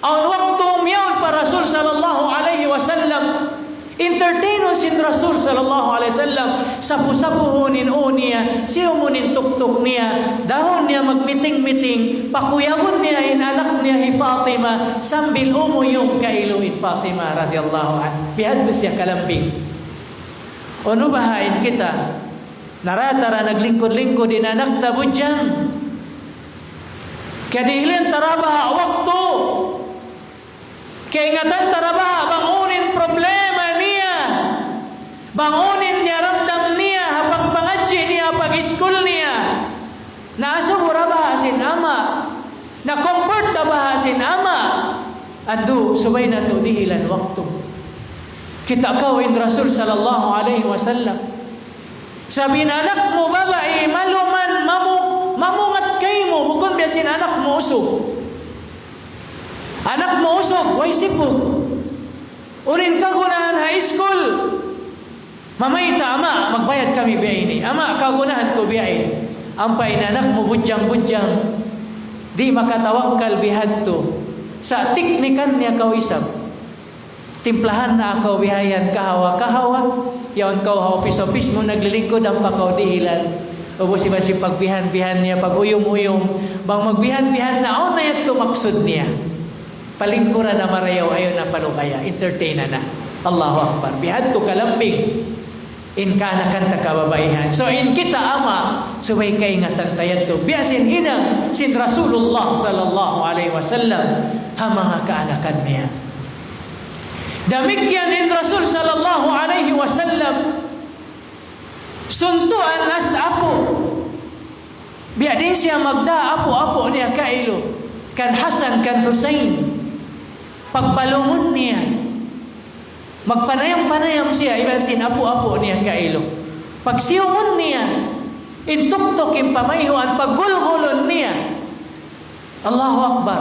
Aun waktu miyaw pa Rasul sallallahu alaihi wasallam, entertainon sin Rasul sallallahu alaihi wasallam sapu-sapuhunin niya, siyumunin tuktok niya, dahon niya magmiting-miting, pakuyahon niya in anak niya hi Fatima, sambil umuyong kailuin Fatima radhiyallahu an. Bihadto siya kalambing. Ono bahain kita, naratara naglingkod-lingkod in anak tabudjang. Kadihilin tarabaha waktu, kaingatan tarabaha bangunin problema niya. Bangunin niya, ramdam niya, hapag pangadji niya, hapag iskul niya. Naasumura bahasin ama. Na-comfort na bahasin ama. Ando, subay na to dihilan waktu. Kita kawin Rasul sallallahu alaihi wasallam. Sabi na anak mo babae, maluman, mamungat kay mo, bukod biyasin anak mo usog. Anak mo usog, way sipog. Urin ka gunahan high school. Mamayta, ama, magbayad kami biyain. Ama, kagunahan ko biyain. Ang painanak mo budyang-budyang. Di makatawakkal bihadto. Sa tiknikan niya kawisap. Timplahan na ako bihayan kahawa-kahawa. Yaon kau hapis-hapis mo naglilingkod ang pakaw dihilan. Ubo si pagbihan-bihan niya, pag-uyom-uyom. Bang magbihan-bihan na, na yan tumaksod niya. Palingkuran na marayaw, ayon na palukaya. Entertain na. Allahu Akbar. Bihadto kalambing. In kana kanta kababaihan. So in kita ama, subay kaingatan tayad to. Biasin hinang sin Rasulullah sallallahu alaihi wasallam ha mga kaanakan niya. Damikyan in Rasul sallallahu alaihi wasallam suntuan as apo. Biya din siya magda apo-apo niya kailo. Kan Hasan, kan Husain. Pagbalungon niya. Magpanayam-panayam siya, iban sin apo-apo niya kailo. Pagsiungon niya, intuktok impamayhuan, paggulgulon niya. Allahu Akbar.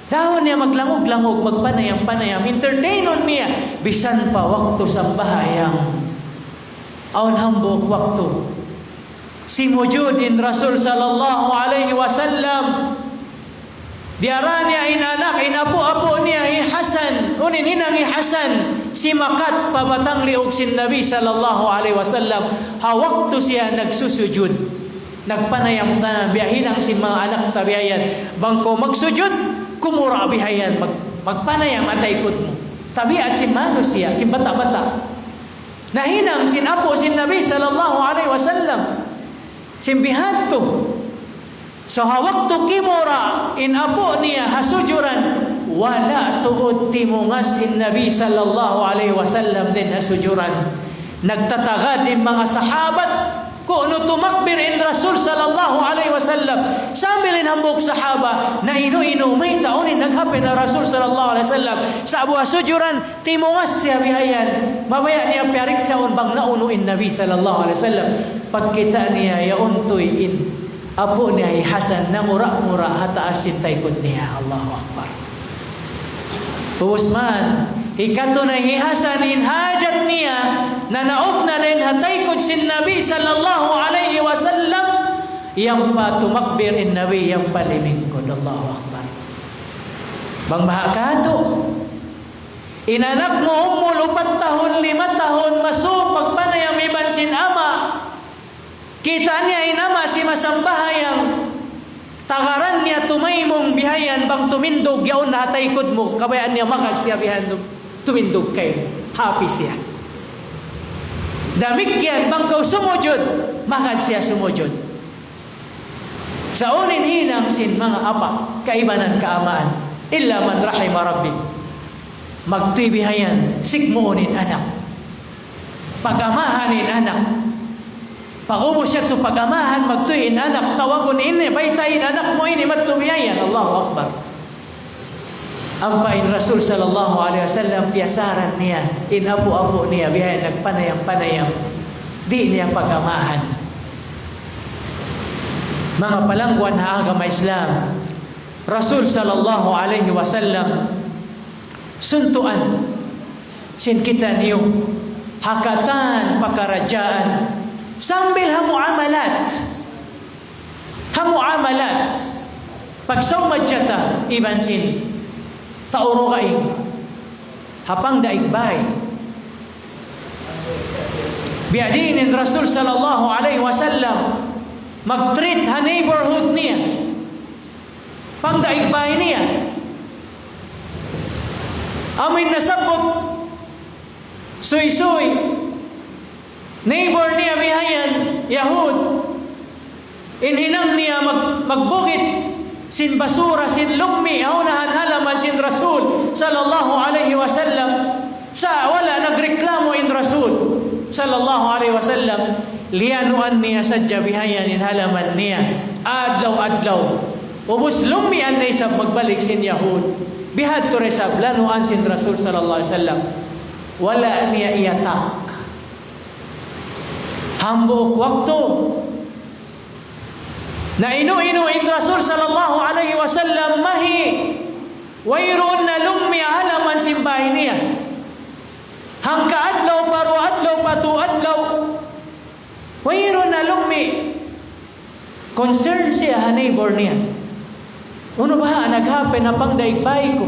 Dahon niya maglamog-lamog, magpanayam-panayam, entertainon niya. Bisan pa waktu sa bahayang. Aun hambok waktu. Simujud in Rasul sallallahu alaihi wasallam. Diara niya inanak, inapo-apo niya hi Hasan. Unin hinang hi Hasan. Si makat pabatang liog sin Nabi sallallahu alaihi wasallam. Hawakto siya nagsusujud. nagpanayam tanan biyahin ang si mga anak tabiayan bangko magsujud kumura bihayan magpanayam atay ikod mo tabi at si manusia si bata-bata nahinang sin apo sin Nabi sallallahu alaihi wasallam sin bihanto so hawak to kimura in apo niya hasujuran wala tuod timungas in Nabi sallallahu alaihi wasallam din hasujuran nagtatagad in mga sahabat kung ano tumakbir in Rasul sallallahu alaihi wasallam sambilin hambuk sahaba na inu-inu may taunin naghapin na Rasul sallallahu alaihi wasallam sa abu hasujuran timungas siya bihayan mamaya niya piarik siya bang naunuin Nabi sallallahu alaihi wasallam pagkita niya yauntoy in apo niya Hasan na mura-mura hataas sintaykod niya Allahu Akbar Usman hikato na hihasan in hajat niya na naog na din hataykod sin Nabi sallallahu alaihi wasallam yang pa tumakbir in Nabi yang palimingkod Allahu Akbar bang bahakato inanak mo umul 4 tahun 5 tahun masuk magpanayam iban sin ama kita niya inama si masambahayang tagaran niya tumaymong bihayan bang tumindog yaon na hataykod mo kabayaan niya makag siya bihan tumindog kayo happy siya damikyan bang kau sumujud makag siya sumujud sa unin hinang sin mga apa kaibanan kaamaan illa man rahima rabbi magtuy bihayan sikmuunin anak pagamahanin anak pagubos siya to pagamahan magtuyin anak tawagon ini baytayin anak mo ini matubiyayan Allahu Akbar ampain Rasul sallallahu alaihi wasallam piasaran niya in apo-apo niya bihayan nagpanayam-panayam di niya pagamahan mga palangguan ha agama Islam Rasul sallallahu alaihi wasallam suntuan sin kita niyo hakatan pakarajaan sambil hamuamalat pagsawmad jata iban sin taurugaing hapang daigbay biadinin Rasul sallallahu alaihi wasallam mag-treat ha neighborhood niya pang daigbay niya amin nasabot suy-suy neighbor niya bihayan Yahud inhinang niya magbukit sin basura sin lumi aunahan halaman sin Rasul sallallahu alaihi wasallam sa wala nagreklamo in Rasul sallallahu alaihi wasallam lianuan niya sadya bihayan in halaman niya adlaw ubos lumi an niya magbalik sin Yahud bihad to resab lanuan sin Rasul sallallahu alaihi wasallam wala niya iyatak hambuk waktu na inu-inu in Rasul sallallahu alaihi wasallam mahi wayrun na lummi halaman simbay niya hangka adlaw paru adlaw patu adlaw wayrun na lummi concern siya neighbor niya uno ba naghapen na pang daigbay ko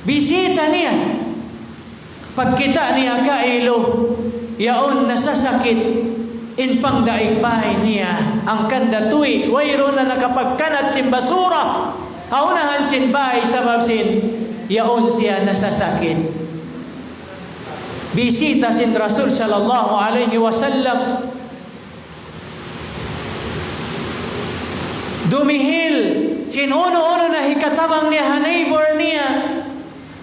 bisita niya pagkita niya kailo yaon nasasakit in pang daigbay niya ang kanda tuwi wayro na nakapagkanat sin basura aunahan sin bay sa mabsin yaon siya nasasakit bisita sin Rasul sallallahu alaihi wasallam dumihil sin uno-uno na hikatabang niya neighbor niya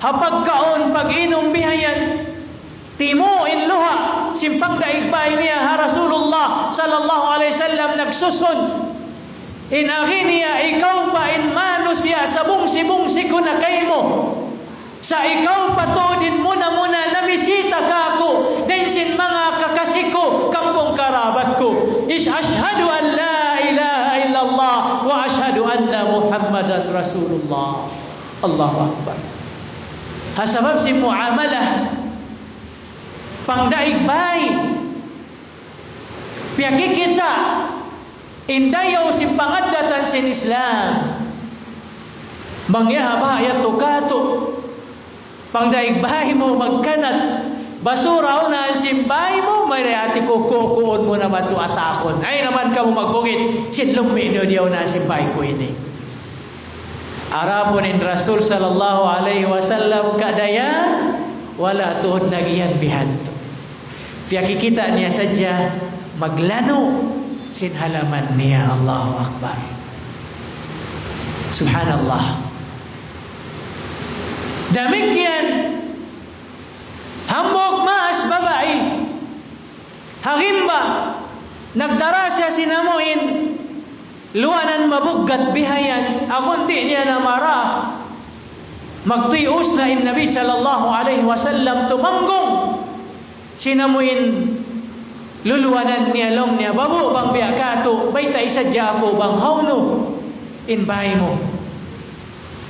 hapagkaon pag-inom bihayan timo in luha simpang daigbay niya ha Rasulullah sallallahu alaihi wasallam nagsusun in akin niya ikaw pa in manos siya sa bungsi-bungsi ko na kay mo sa ikaw patodin muna namisita ka ako din sin mga kakasiko kampong karabat ko ashhadu an la ilaha illallah wa ashhadu anna Muhammadan Rasulullah Allahu Akbar hasabab si muamalah pangdaigbay piyaki kita indayaw si pangadatan sin Islam mangyahabaya to kato pangdaigbay mo magkanat basura na ang simpay mo, may reati kukukuon mo naman to atakon. Ay naman ka mo magbungit, sidlong minyo na ang simpay ko ini. Araponin Rasul sallallahu alaihi wasallam kadayan, wala tuhod nagiyan bihanto. Kikita niya sadya, maglano sin halaman niya. Allahu Akbar. Subhanallah. Demikian hambok maas babae hagimba nagdara siya sinamuin luanan mabugat bihayan akon di niya namara magtuyos na in Nabi sallallahu alaihi wasallam tumanggong sinamuin luluanan niya long niya babu bang biakato bayta isadya po bang hauno in bahay mo.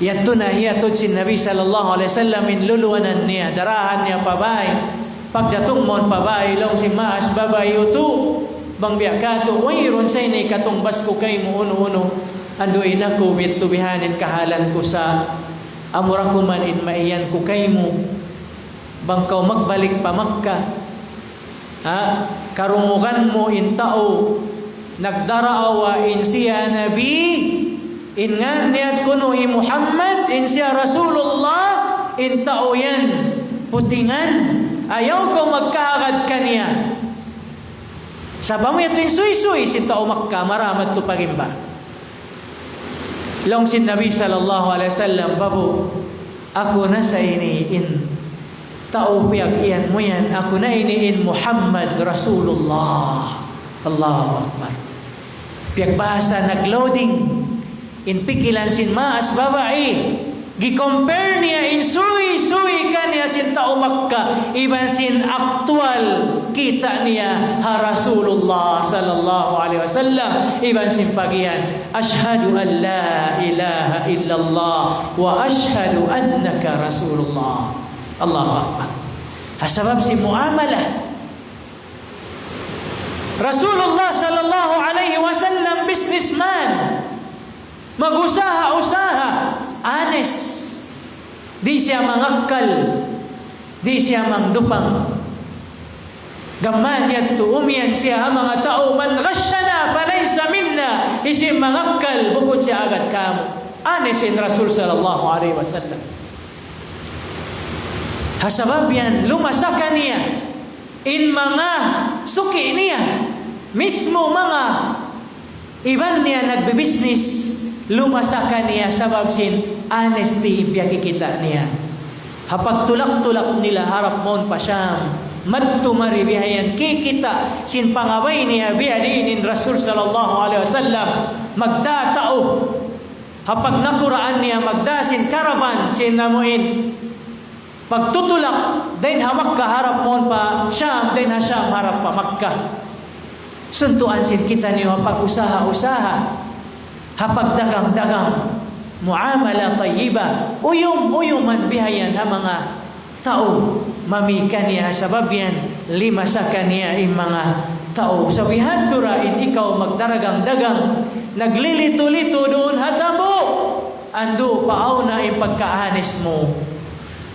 Yato na hiyatod si Nabi sallallahu alaihi wasallam in luluanan niya, darahan niya pabay. Pagdatong mon pabay, long si maas babay uto. Bang biakato, wayron say ni katumbas ko kay mo uno-uno. Anduin ako bitubihanin kahalan ko sa amura ko man in maiyan ko kay mo. Bang kaw magbalik pa Makka. Karungukan mo in tao. Nagdaraawa in siya Nabi. In nga niyat kuno i Muhammad, in siya Rasulullah, in tao yan, putingan, ayaw ko magkakad kaniya. Sabang mo ito yung suy-suy, si tao Makka, maramat to pagimba. Long sin Nabi sallallahu alaihi wasallam, babu, ako na sa iniin, tao piyag iyan mo yan, ako na iniin Muhammad Rasulullah. Allahu Akbar. Piyag bahasa nagloading, in pikilan sin maas babae gi-compare niya in suy kaniya sin tao Makka iban sin aktual kita niya ha Rasulullah sallallahu alaihi wasallam iban sin pagian ashhadu an la ilaha illallah wa ashhadu annaka Rasulullah. Allahu Akbar. Hasabab si muamalah Rasulullah sallallahu alaihi wasallam businessman magusaha-usaha, honest. Di siya mangakal, di siya mangdupang. Gaman yato umiyan siya mga tao man ghasyana falaysa minna. Isi mangakal bukod siya agad kamo. Honest in Rasul sallallahu alaihi wasallam. Hasabab yan lumasakan niya in mga suki niya mismo mga iban niya nagbe-business lumasakan niya sabab sin honesty ipiyakikita niya. Hapag tulak-tulak nila harap mon pa siyam madtumari bihayan kikita sin pangaway niya biadin in Rasul sallallahu alaihi wasallam magdatao. Hapag naturaan niya magdasin caravan sin namuin pagtutulak din hamak ka harap mon pa siyam din ha siyam harap pa Makka. Suntuan sin kita niyo hapag usaha-usaha hapag dagang-dagang muamala tayyiba uyom man bihayan ang mga tao mamika niya sabab yan lima sa kaniya yung mga tao sabihan turain ikaw magdaragang-dagang naglilito-lito doon hatabo ando paaw na yung pagkaanis mo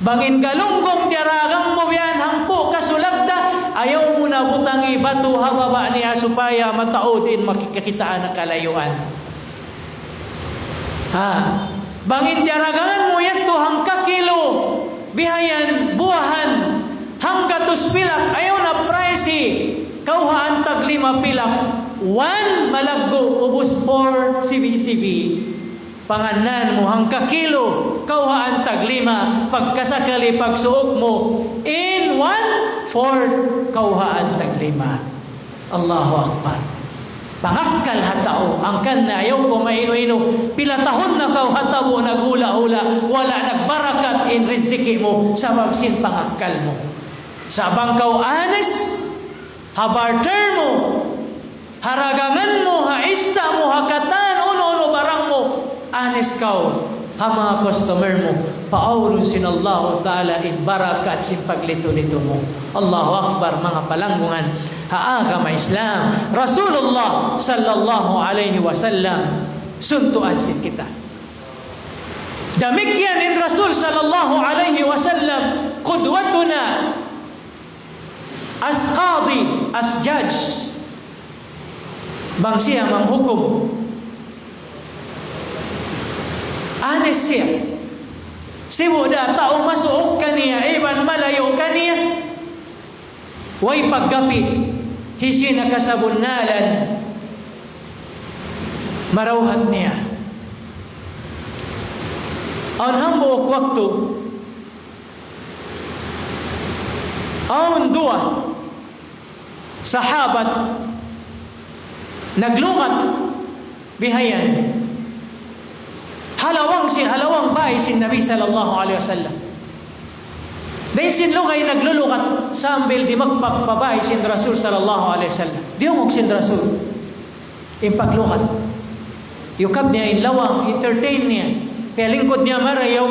bangin galunggong diragang mo yan hangpo kasulagda ayaw mo na butangi bato hababa niya supaya mataodin makikakitaan ng kalayuan. Bangin daragangan mo yan to hangka kilo bihayan buahan hangga tus pilak ayaw na pricey kauhaan tag 5 pilak 1 malaggo ubos 4 CBCB panganan mo hangka kilo kauhaan tag 5 pagkasakali pagsuok mo in 1/4 kauhaan tag 5. Allahu Akbar. Pangakal hatao ang kan na ayaw ko maino-ino pilatahon na kau hatabo nagula-hula wala nagbarakat in riziki mo sa babsin pangakal mo sabang kau anes habarter mo haragangan mo haista mo hakatan uno-uno barang mo anes kau ha mga customer mo paulun sinallahu ta'ala in barakat sin paglito-lito mo. Allahu Akbar mga palanggungan haaga ma Islam Rasulullah sallallahu alaihi wasallam suntuan sin kita demikian in Rasul sallallahu alaihi wasallam qudwatuna as qadi, as judge, bang siya manghukom. Honest siya. Sibo da tao masuok kaniya, iban malayo kaniya. Way paggapi, hisi nakasabunalan, marawhat niya. Ang hambuok waktu, ang dua, sahabat, naglukat, bihayan, halawang bahay sin Nabi sallallahu alaihi wasallam. Dahil sin lugay naglulukat sambil di magpagpabahay sin Rasul sallallahu alaihi wasallam. Diumog sin Rasul. Impaglukat. Yukab niya inlawang, entertain niya. Kaya lingkod niya marayaw,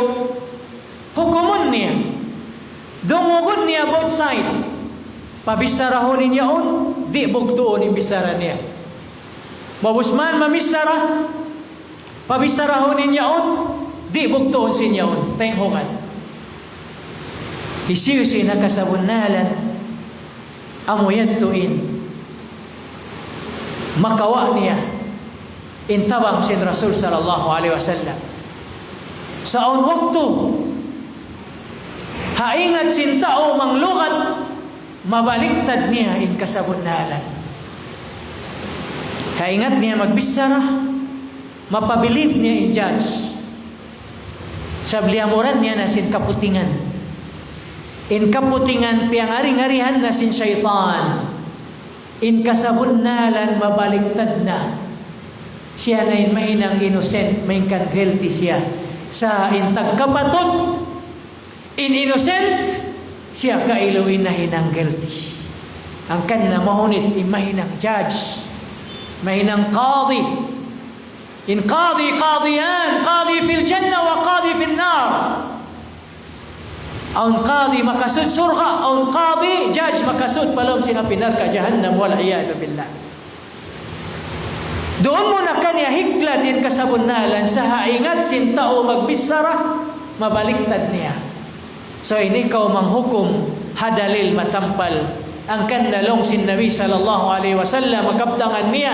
hukumun niya. Dungugod niya both side. Pabisarahonin niya on, di bugtuon imbisara niya. Mabusman mamisara, pabisarahonin niya on, di bugtuon sinya on. Tenghokan. Isiyusi nakasabunalan, amoyan tuin. Makawa niya, intabang sin Rasul sallallahu alaihi wasallam. Saon waktu, haingat sin tao manglukat, mabaliktad niya in kasabunalan. Haingat niya magbisara, mapabilib niya in judge. Sabliamuran niya na sin kaputingan. In kaputingan piangari-ngarihan na sin syaitan. In kasabunalan mabaliktad na. Siya na in mahinang innocent, mahinang guilty siya. Sa intag kapatod, in innocent, siya kailuin na hinang guilty. Ang kanna mahunit in mahinang judge, mahinang qadi. In qadiyan, qadi fil jannah wa qadi fil nar. Aun qadi makasud surga, aun qadi judge makasud palom sinapinar ka jahannam wal iyad billah. Doon mo na kanya hiklan in kasabunalan sa haingat sin tao magbisara, mabaliktad niya. So ini kau manghukum hadalil matampal. Ang kanalong sin Nabi sallallahu alaihi wasallam magkaptangan niya,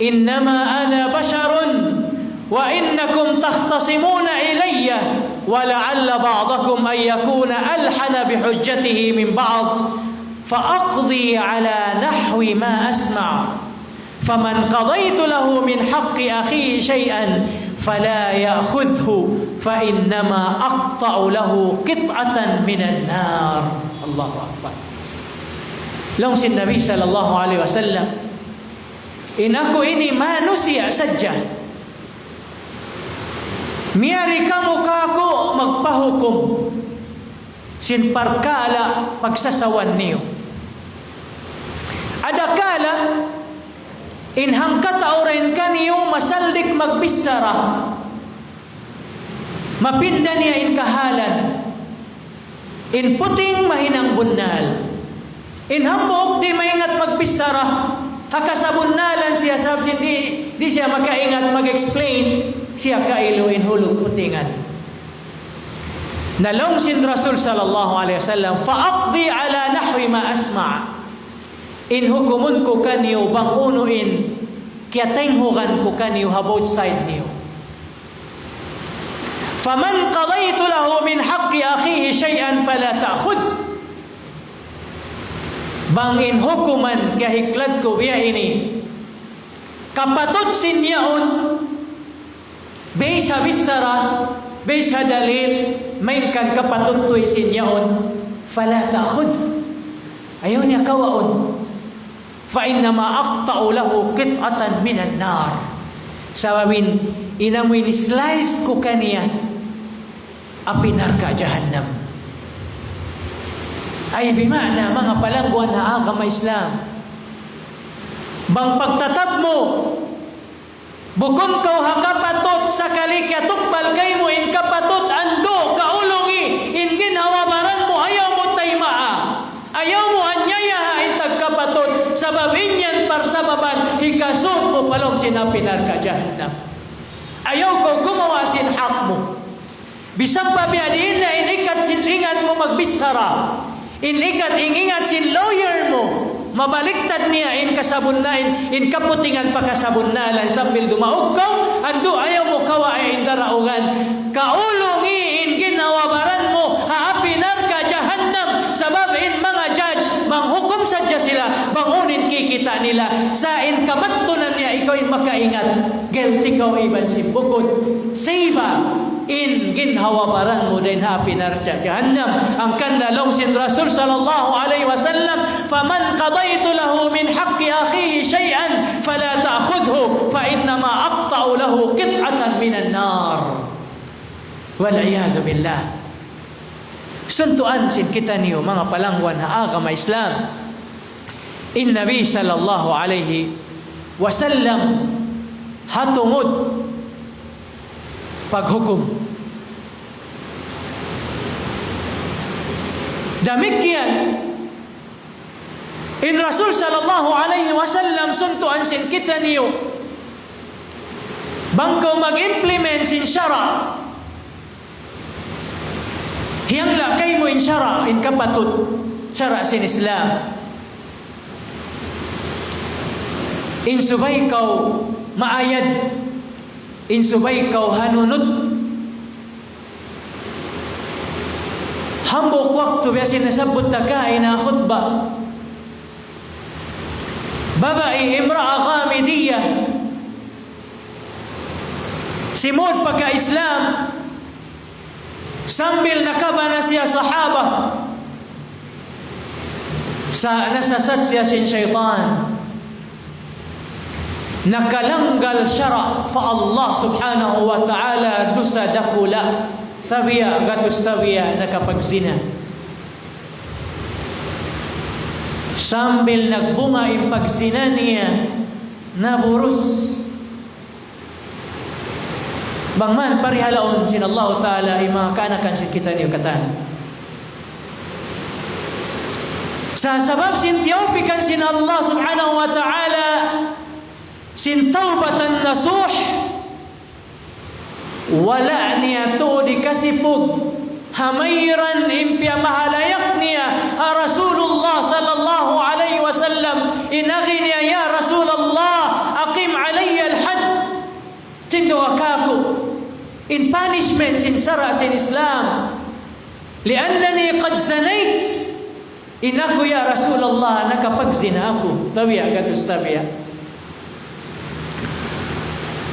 innama ana basharun wa innakum takhtasimuna ilayya wa la'alla ba'dakum an yakuna alhana bihujjatihi min ba'd fa aqdi ala nahwi ma asma'. فَمَنْ قَضَيْتُ لَهُ مِنْ حَقِّ أَخِيهِ شَيْئًا فَلَا يَأْخُذْهُ فَإِنَّمَا أَقْطَعُ لَهُ قِطْعَةً مِنَ النَّارِ. الله أكبر. Long sin Nabi sallallahu alaihi wasallam, in ako ini manusia saja. Miyari kamu kako magpahukom sin parkala pagsasawan niyo. Adakala inhangkat auren kaniyo masaldik magbisara, mapinda niya in kahalan, in puting mahinang bunnal, in hambok di maingat magbisara, hakasabunalan siya sabsin di siya makaingat mag-explain, siya kailo in hulog putingan. Nalong sin Rasul sallallahu alaihi wasallam, fa'aqdi ala nahwi ma asma'. In hukumun ko kaniyo bang unuin kiatenghugan ko kaniyo habot side niyo. Faman qadaytu lahu min haqqi akhihi shay'an fala ta'khudh. Bang in hukuman kahiklad ko biya ini kapatut sinyaon baysa bisara baysa dalil main kan kapatut to sinyaon fala ta'khudh. Ayaw niya kawaon. فَإِنَّمَا أَقْطَعُ لَهُ قِطْعَةً مِنَ النَّارِ. Sababin, inamoy ni slice ko kaniya, apinar ka jahannam. Ay bimana, mga palangguan na akama Islam. Bang pagtatab mo, bukon kau hakapatot sa kalikya tukbal kay mo in kapatot ando kaulungi in ginhawabaran mo ayaw mo taymaa. Ayaw mo anyaya in tagkapatot sabab inyan parsababan hikasod mo palong sinapinar ka jahannam. Ayaw ko gumawa sin hak mo. Bisang pabiadiin na inikat silingan mo magbisara. Inikat ingat sin lawyer mo. Mabaliktad niya in kasabunnain, in kaputingan pa kasabunnalan sambil dumaog ka, ando ayaw mo kawa ay indaraugan. Kaulong in ginawabaran mo, haapinar ka jahannam, sabab in mga judge, manghukom sadya sila, bangunin kikita nila, sa in kamattunan niya, ikaw in makaingat, guilty ka o iban simbukod, siba, in ginhawabaran mo din haapinar ka jahannam. Ang kanlalong sin Rasul sallallahu alaihi wasallam, faman qadaytu lahu min haqqi akhihi shay'an fala ta'khudhu fa innama aqta'u lahu qit'atan minan nar. Wal iyadu billah. Suntuan sin kita niyo mga palangwan ha agama Islam. In Nabi sallallahu alaihi wasallam hatungod paghukom. Damikian in Rasul sallallahu alaihi wasallam suntuan sin kita niyo bangkaw mag-implement sin syara. Hiyangla kay mo in syara in kapatut syara sin Islam. In subay kaw maayad, in subay kaw hanunot. Hambok waktu biasa nasabot tagay na khutbah. Babae imra'a ghamidiyah. Simod pagka-Islam. Sambil nakabana siya sahaba. Nasasad siya sin syaitan. Nakalanggal syara fa Allah subhanahu wa ta'ala dusa dakula. Tabiya gatus tabiya nakapagsina. Sambil nagbunga yung pagsina niya, naburus. Bangman parihalaon sin Allah Ta'ala ay mga kaanakan sin kita niyo katan. Sa sabab sin tiyopikan sin Allah subhanahu wa ta'ala sin taubatan nasuh, wala niya to di kasipog hamayran impya mahalayak niya ha Rasulullah sallallahu alaihi wasallam inagin niya ya Rasulullah aqim alayya al-had tindo akaku in punishment sin sara sin Islam liannani qad zanait inaku ya Rasulullah nakapagsina ako tabiya gatus tabiya.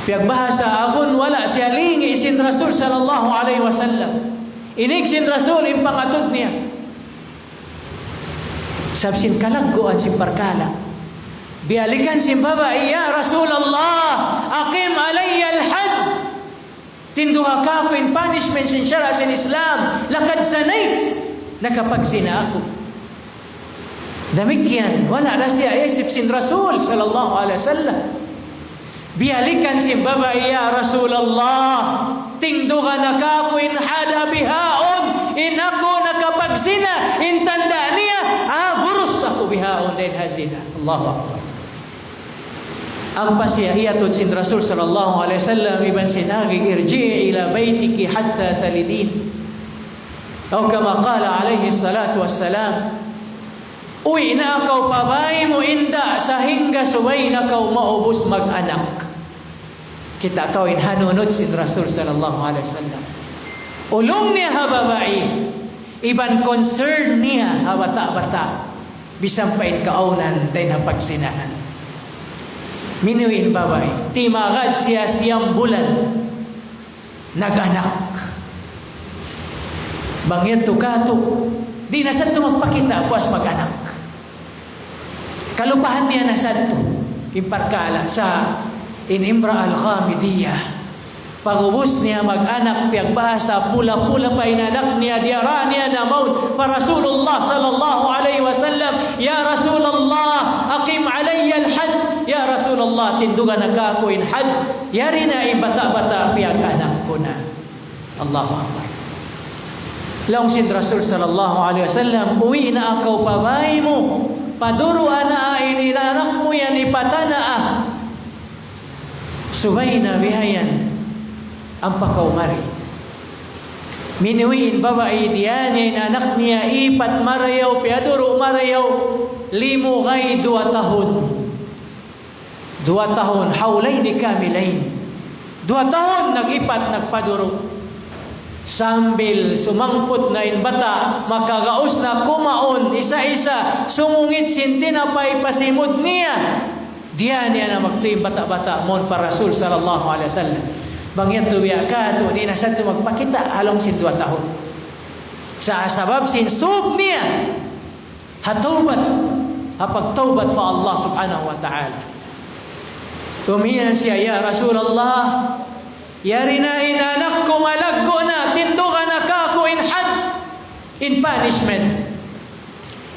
Piagbahasa akon wala siya lingi sin Rasul sallallahu alaihi wasallam. Inig sin Rasul impangatod niya. Sabsin kalaggoan sin parkala. Bialikan sin babae ya Rasulullah aqim alayya al-had. Tinduha ka ko in punishment sin syara sin Islam. Lakad sanait nakapagsina ako. Damikian wala na siya isip sin Rasul sallallahu alaihi wasallam. Bialikan si babae ya Rasulullah tingdugan ako in hada bihaon in ako nakapagsina in tanda niya burus ako bihaon din hazina. Allahu Akbar. Ang pasiyahiyatod sin Rasul sallallahu alaihi wasallam iban sinagi irji'i ila baytiki hatta talidin o kama qala alaihi salatu wassalam uwi na akaw pabay mo inda sa hingga subay na kaw maubos mag-anak. Kita kaw in hanunod sin Rasul sallallahu alaihi wasallam. Ulong niya ha babae, iban concern niya ha bata-bata, bisang pain kaunan din ha pagsinahan. Minuin babae, timagad siya siyang bulan, nag-anak. Bangyan tukato, di na sa magpakita puas mag-anak. Kalupahan niya na sadto imparkala sa inimra al-ghamidiyah. Pagubos niya mag-anak piagbahasa pula-pula pa inanak niya diara niya na maut pa Rasulullah sallallahu alaihi wasallam ya Rasulullah aqim alayya al-had ya Rasulullah tindugan ako in had yari na ibata-bata piag-anak ko na. Allahu Akbar. Laong sin Rasul sallallahu alaihi wasallam uwi na ako pabay mo paduro ana inanak mo yan ipatana subay na bihayan ang pakaumari. Minuin babae diyan yung anak niya ipat marayaw, piaduro marayaw, limugay 2 tahun. 2 tahun, hawlayni kamilain. 2 tahun nag-ipat, nagpaduro. Sambil sumangput na bata, makagaos na kumaon, isa-isa, sungungit sintinapay pasimod niya. Diyan niya na magtuing bata-bata, mon para Rasul sallallahu alaihi wasallam. Bangyan tuwiya ka, di na sa magpakita, halong sin 2 tahun. Sa sabab sin sub niya, hataubat, hapagtaubat fa Allah subhanahu wa ta'ala. Tumiyan siya, ya Rasulullah, yarinain anak ko malaggo na, tindukan na ka ko in punishment.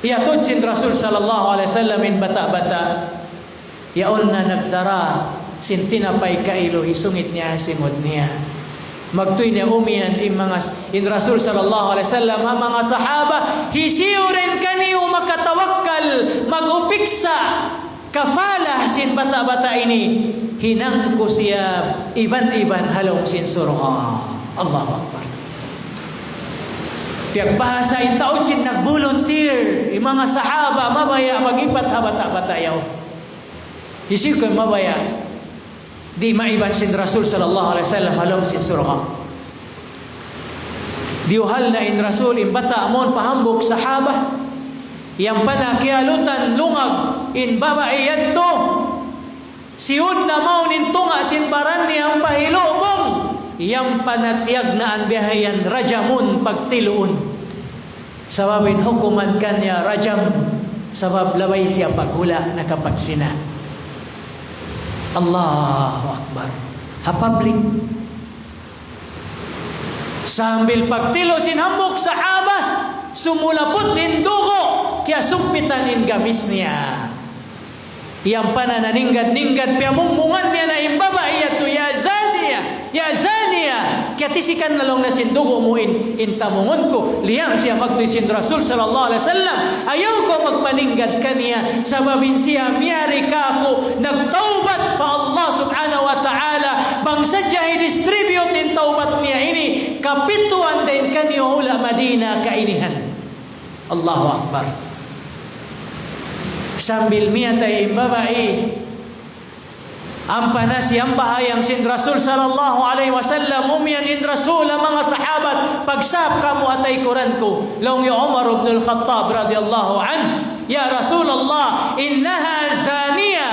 Iyatod sin Rasul sallallahu alaihi wasallam in bata-bata, yaon na nagdara, sin tinapay kailo, isungit niya, simod niya. Magtuy niya umiyan in Rasul sallallahu alaihi wasallam, mga sahaba, hisiyo rin kaniyo makatawakkal, mag-upiksa, kafala sin bata-bata ini, hinang ko siya, iban-iban halong sin surha. Allahu Akbar. Piagbahasa in taon sin nag-volunteer, mga sahaba, mabaya, mag-ipat ha bata-bata yaw. Hisiyo ko mabaya, di maiban sin Rasul sallallahu alaihi wasallam halong sin surga. Diuhal na in Rasul in bata amon pahambok sahaba, yang panakialutan lungag in babae yadto, siun na maunin tunga sin baran niyang pahilobong, yang panatiyag na ang bihayan rajamun pagtiluon. Sababin hukuman kanya rajam, sabab laway siya paghula nakapagsina. Allahu Akbar. Public. Sambil pagtilo sinhambok sahaba, sumulapot in dugo, kaya sumpitan in gamis niya. Yang panananinggad-ninggad, piamungmungan niya na imbaba, iya to, ya zaniya, kaya tisikan na lang na sindugo mo in tamungon ko, liyang siya magtuy sin Rasul sallallahu alaihi wasallam, ayaw ko magpaninggad kaniya, sababin siya, miyari ka ako, nagtaubat fa Allah subhanahu wa ta'ala, bangsa siya i-distribute in taubat niya ini, kapituan din kaniya hula Madina kainihan. Allahu Akbar. Sambil miyatay imbabai, ang panasiyang bahayang sin Rasul sallallahu alaihi wasallam, umiyan in Rasul ang mga sahabat, pagsap kamu atay Quran ko, long yu Umar ibn al-Khattab radiyallahu an, ya Rasulullah, innaha zaniya,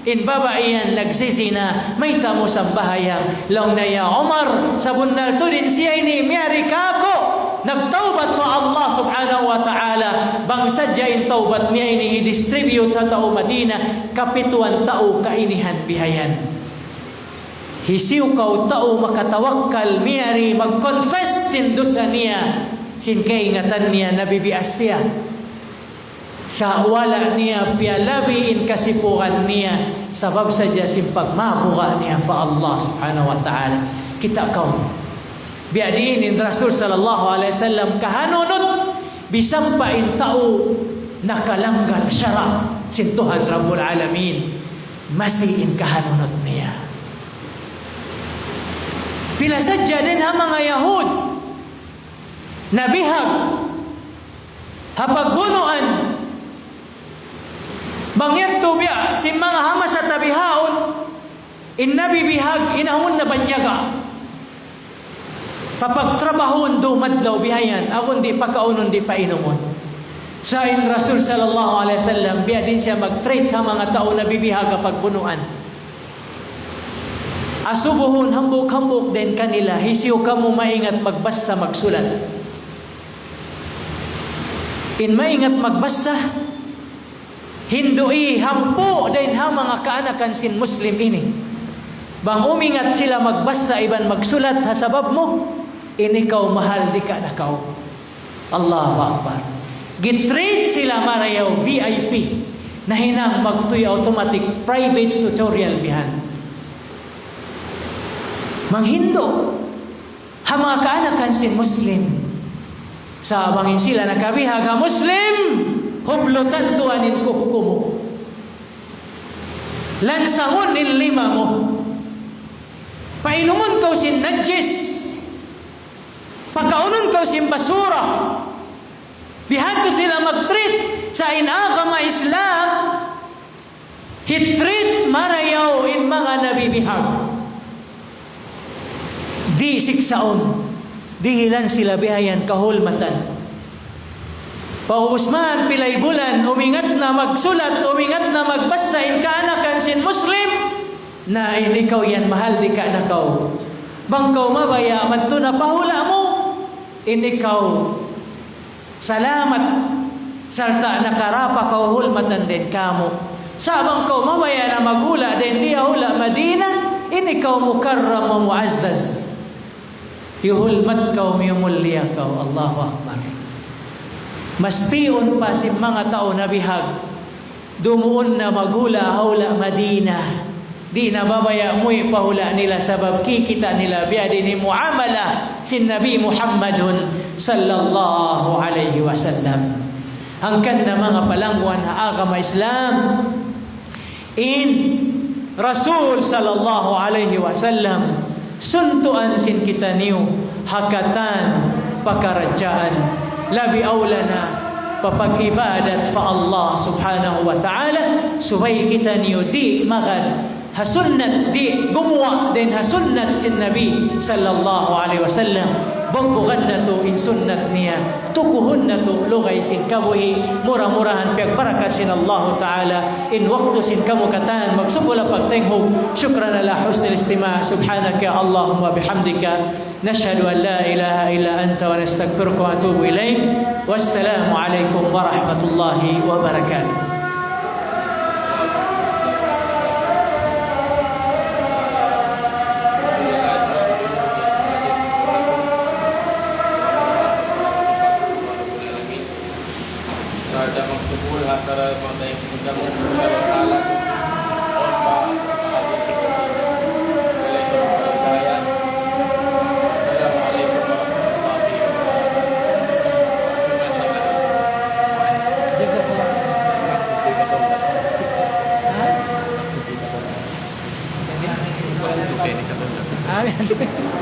in babaiyan nagsisina, may tamo sa bahayang, long na ya Umar, sabunal to din siya ini, miyari kako, nagtaubat fa Allah subhanahu wa ta'ala, bangsa dyan taubat niya ini i-distribute sa tao Madina, kapituan tao kainihan bihayan. Hisiw kaw tao makatawakkal, miyari mag-confess sin dosa niya, sin kaingatan niya, nabibias siya. Sa wala niya, pialabi in kasipukan niya, sabab sa dyan sin pagmabuka niya fa Allah subhanahu wa ta'ala. Kita kaw. Biadiin in Rasul sallallahu alaihi wasallam kahanunot bisang pa in tao nakalanggal syara sin Tuhan Rabbul Alamin, masiin kahanunot niya. Pila sadya din ha mga Yahud nabihag hapagbunuan bangyat tubiya sin mga hamas sa tabihaon in nabibihag inahon na banyaga. Papagtrabahon do madlaw bihayan, ako di pa kaunon di pa inumon. Sa in Rasul sallallahu alaihi wasallam, biya din siya mag-treat ha mga tao na bibihag kapag bunuan. Asubuhon, hambok-hambok din kanila, hisiyo ka mo maingat magbasa, magsulat. In maingat magbasa, hindui, hampo din ha mga kaanakan sin Muslim ini. Bang umingat sila magbasa, iban magsulat, hasabab mo, ini kau mahal di ka na kau. Allahu Akbar. Gitreat sila marayaw VIP na hinang magtuy automatic private tutorial bihan. Manghindo ha mga kaanakan sin Muslim. Sa bangin sila nakabihag ha Muslim, hublutan tuanin kukumo. Lansangon in 5 mo. Painumun kau sin najis. Kaunon ka simbasura. Bihadto sila mag-treat sa inagama Islam. Hitreat marayaw in mga nabibihag. Di siksaon. Dihilan sila bihayan kahulmatan. Paubusman pilay bulan, umingat na magsulat, umingat na magbasa, in kaanakan sin Muslim, na ikaw yan, mahal di ka nakaw. Bangkaw mabaya, manto na pahula mo, ikaw, salamat, sarta nakarapa kahulmatan din kamo. Sabang ko mabaya na maghula, din di hula Madina, ikaw mukarram mo muazzaz. Yuhulmat ka, umiyumulya ka, Allahu Akbar. Mas piyon pa si mga tao na bihag. Dumuon na maghula hawla Madina. Di na babaya mo ipahula nila sabab kikita nila biya din muamala sin Nabi Muhammadun sallallahu alaihi wasallam. Hangkan na mga palangguan ha agama Islam in Rasul sallallahu alaihi wasallam suntuan sin kita niyo hakatan pakarajaan labi aulana papag-ibadat fa Allah subhanahu wa ta'ala subay kita niyo di magad hasunnat di gumuwa din hasunnat sin Nabi sallallahu alaihi wasallam bugbugan na to in sunnat niya tukuhon na to lugay sin kabuhi mura-murahan piyag barakat sin Allah ta'ala in waktu sin kamukatan magsubula pagtenghog syukran ala husnil istima subhanaka Allahumma bihamdika نشهد أن لا إله إلا أنت ونستغفرك ونتوب إليك والسلام عليكم ورحمة الله وبركاته. Amin.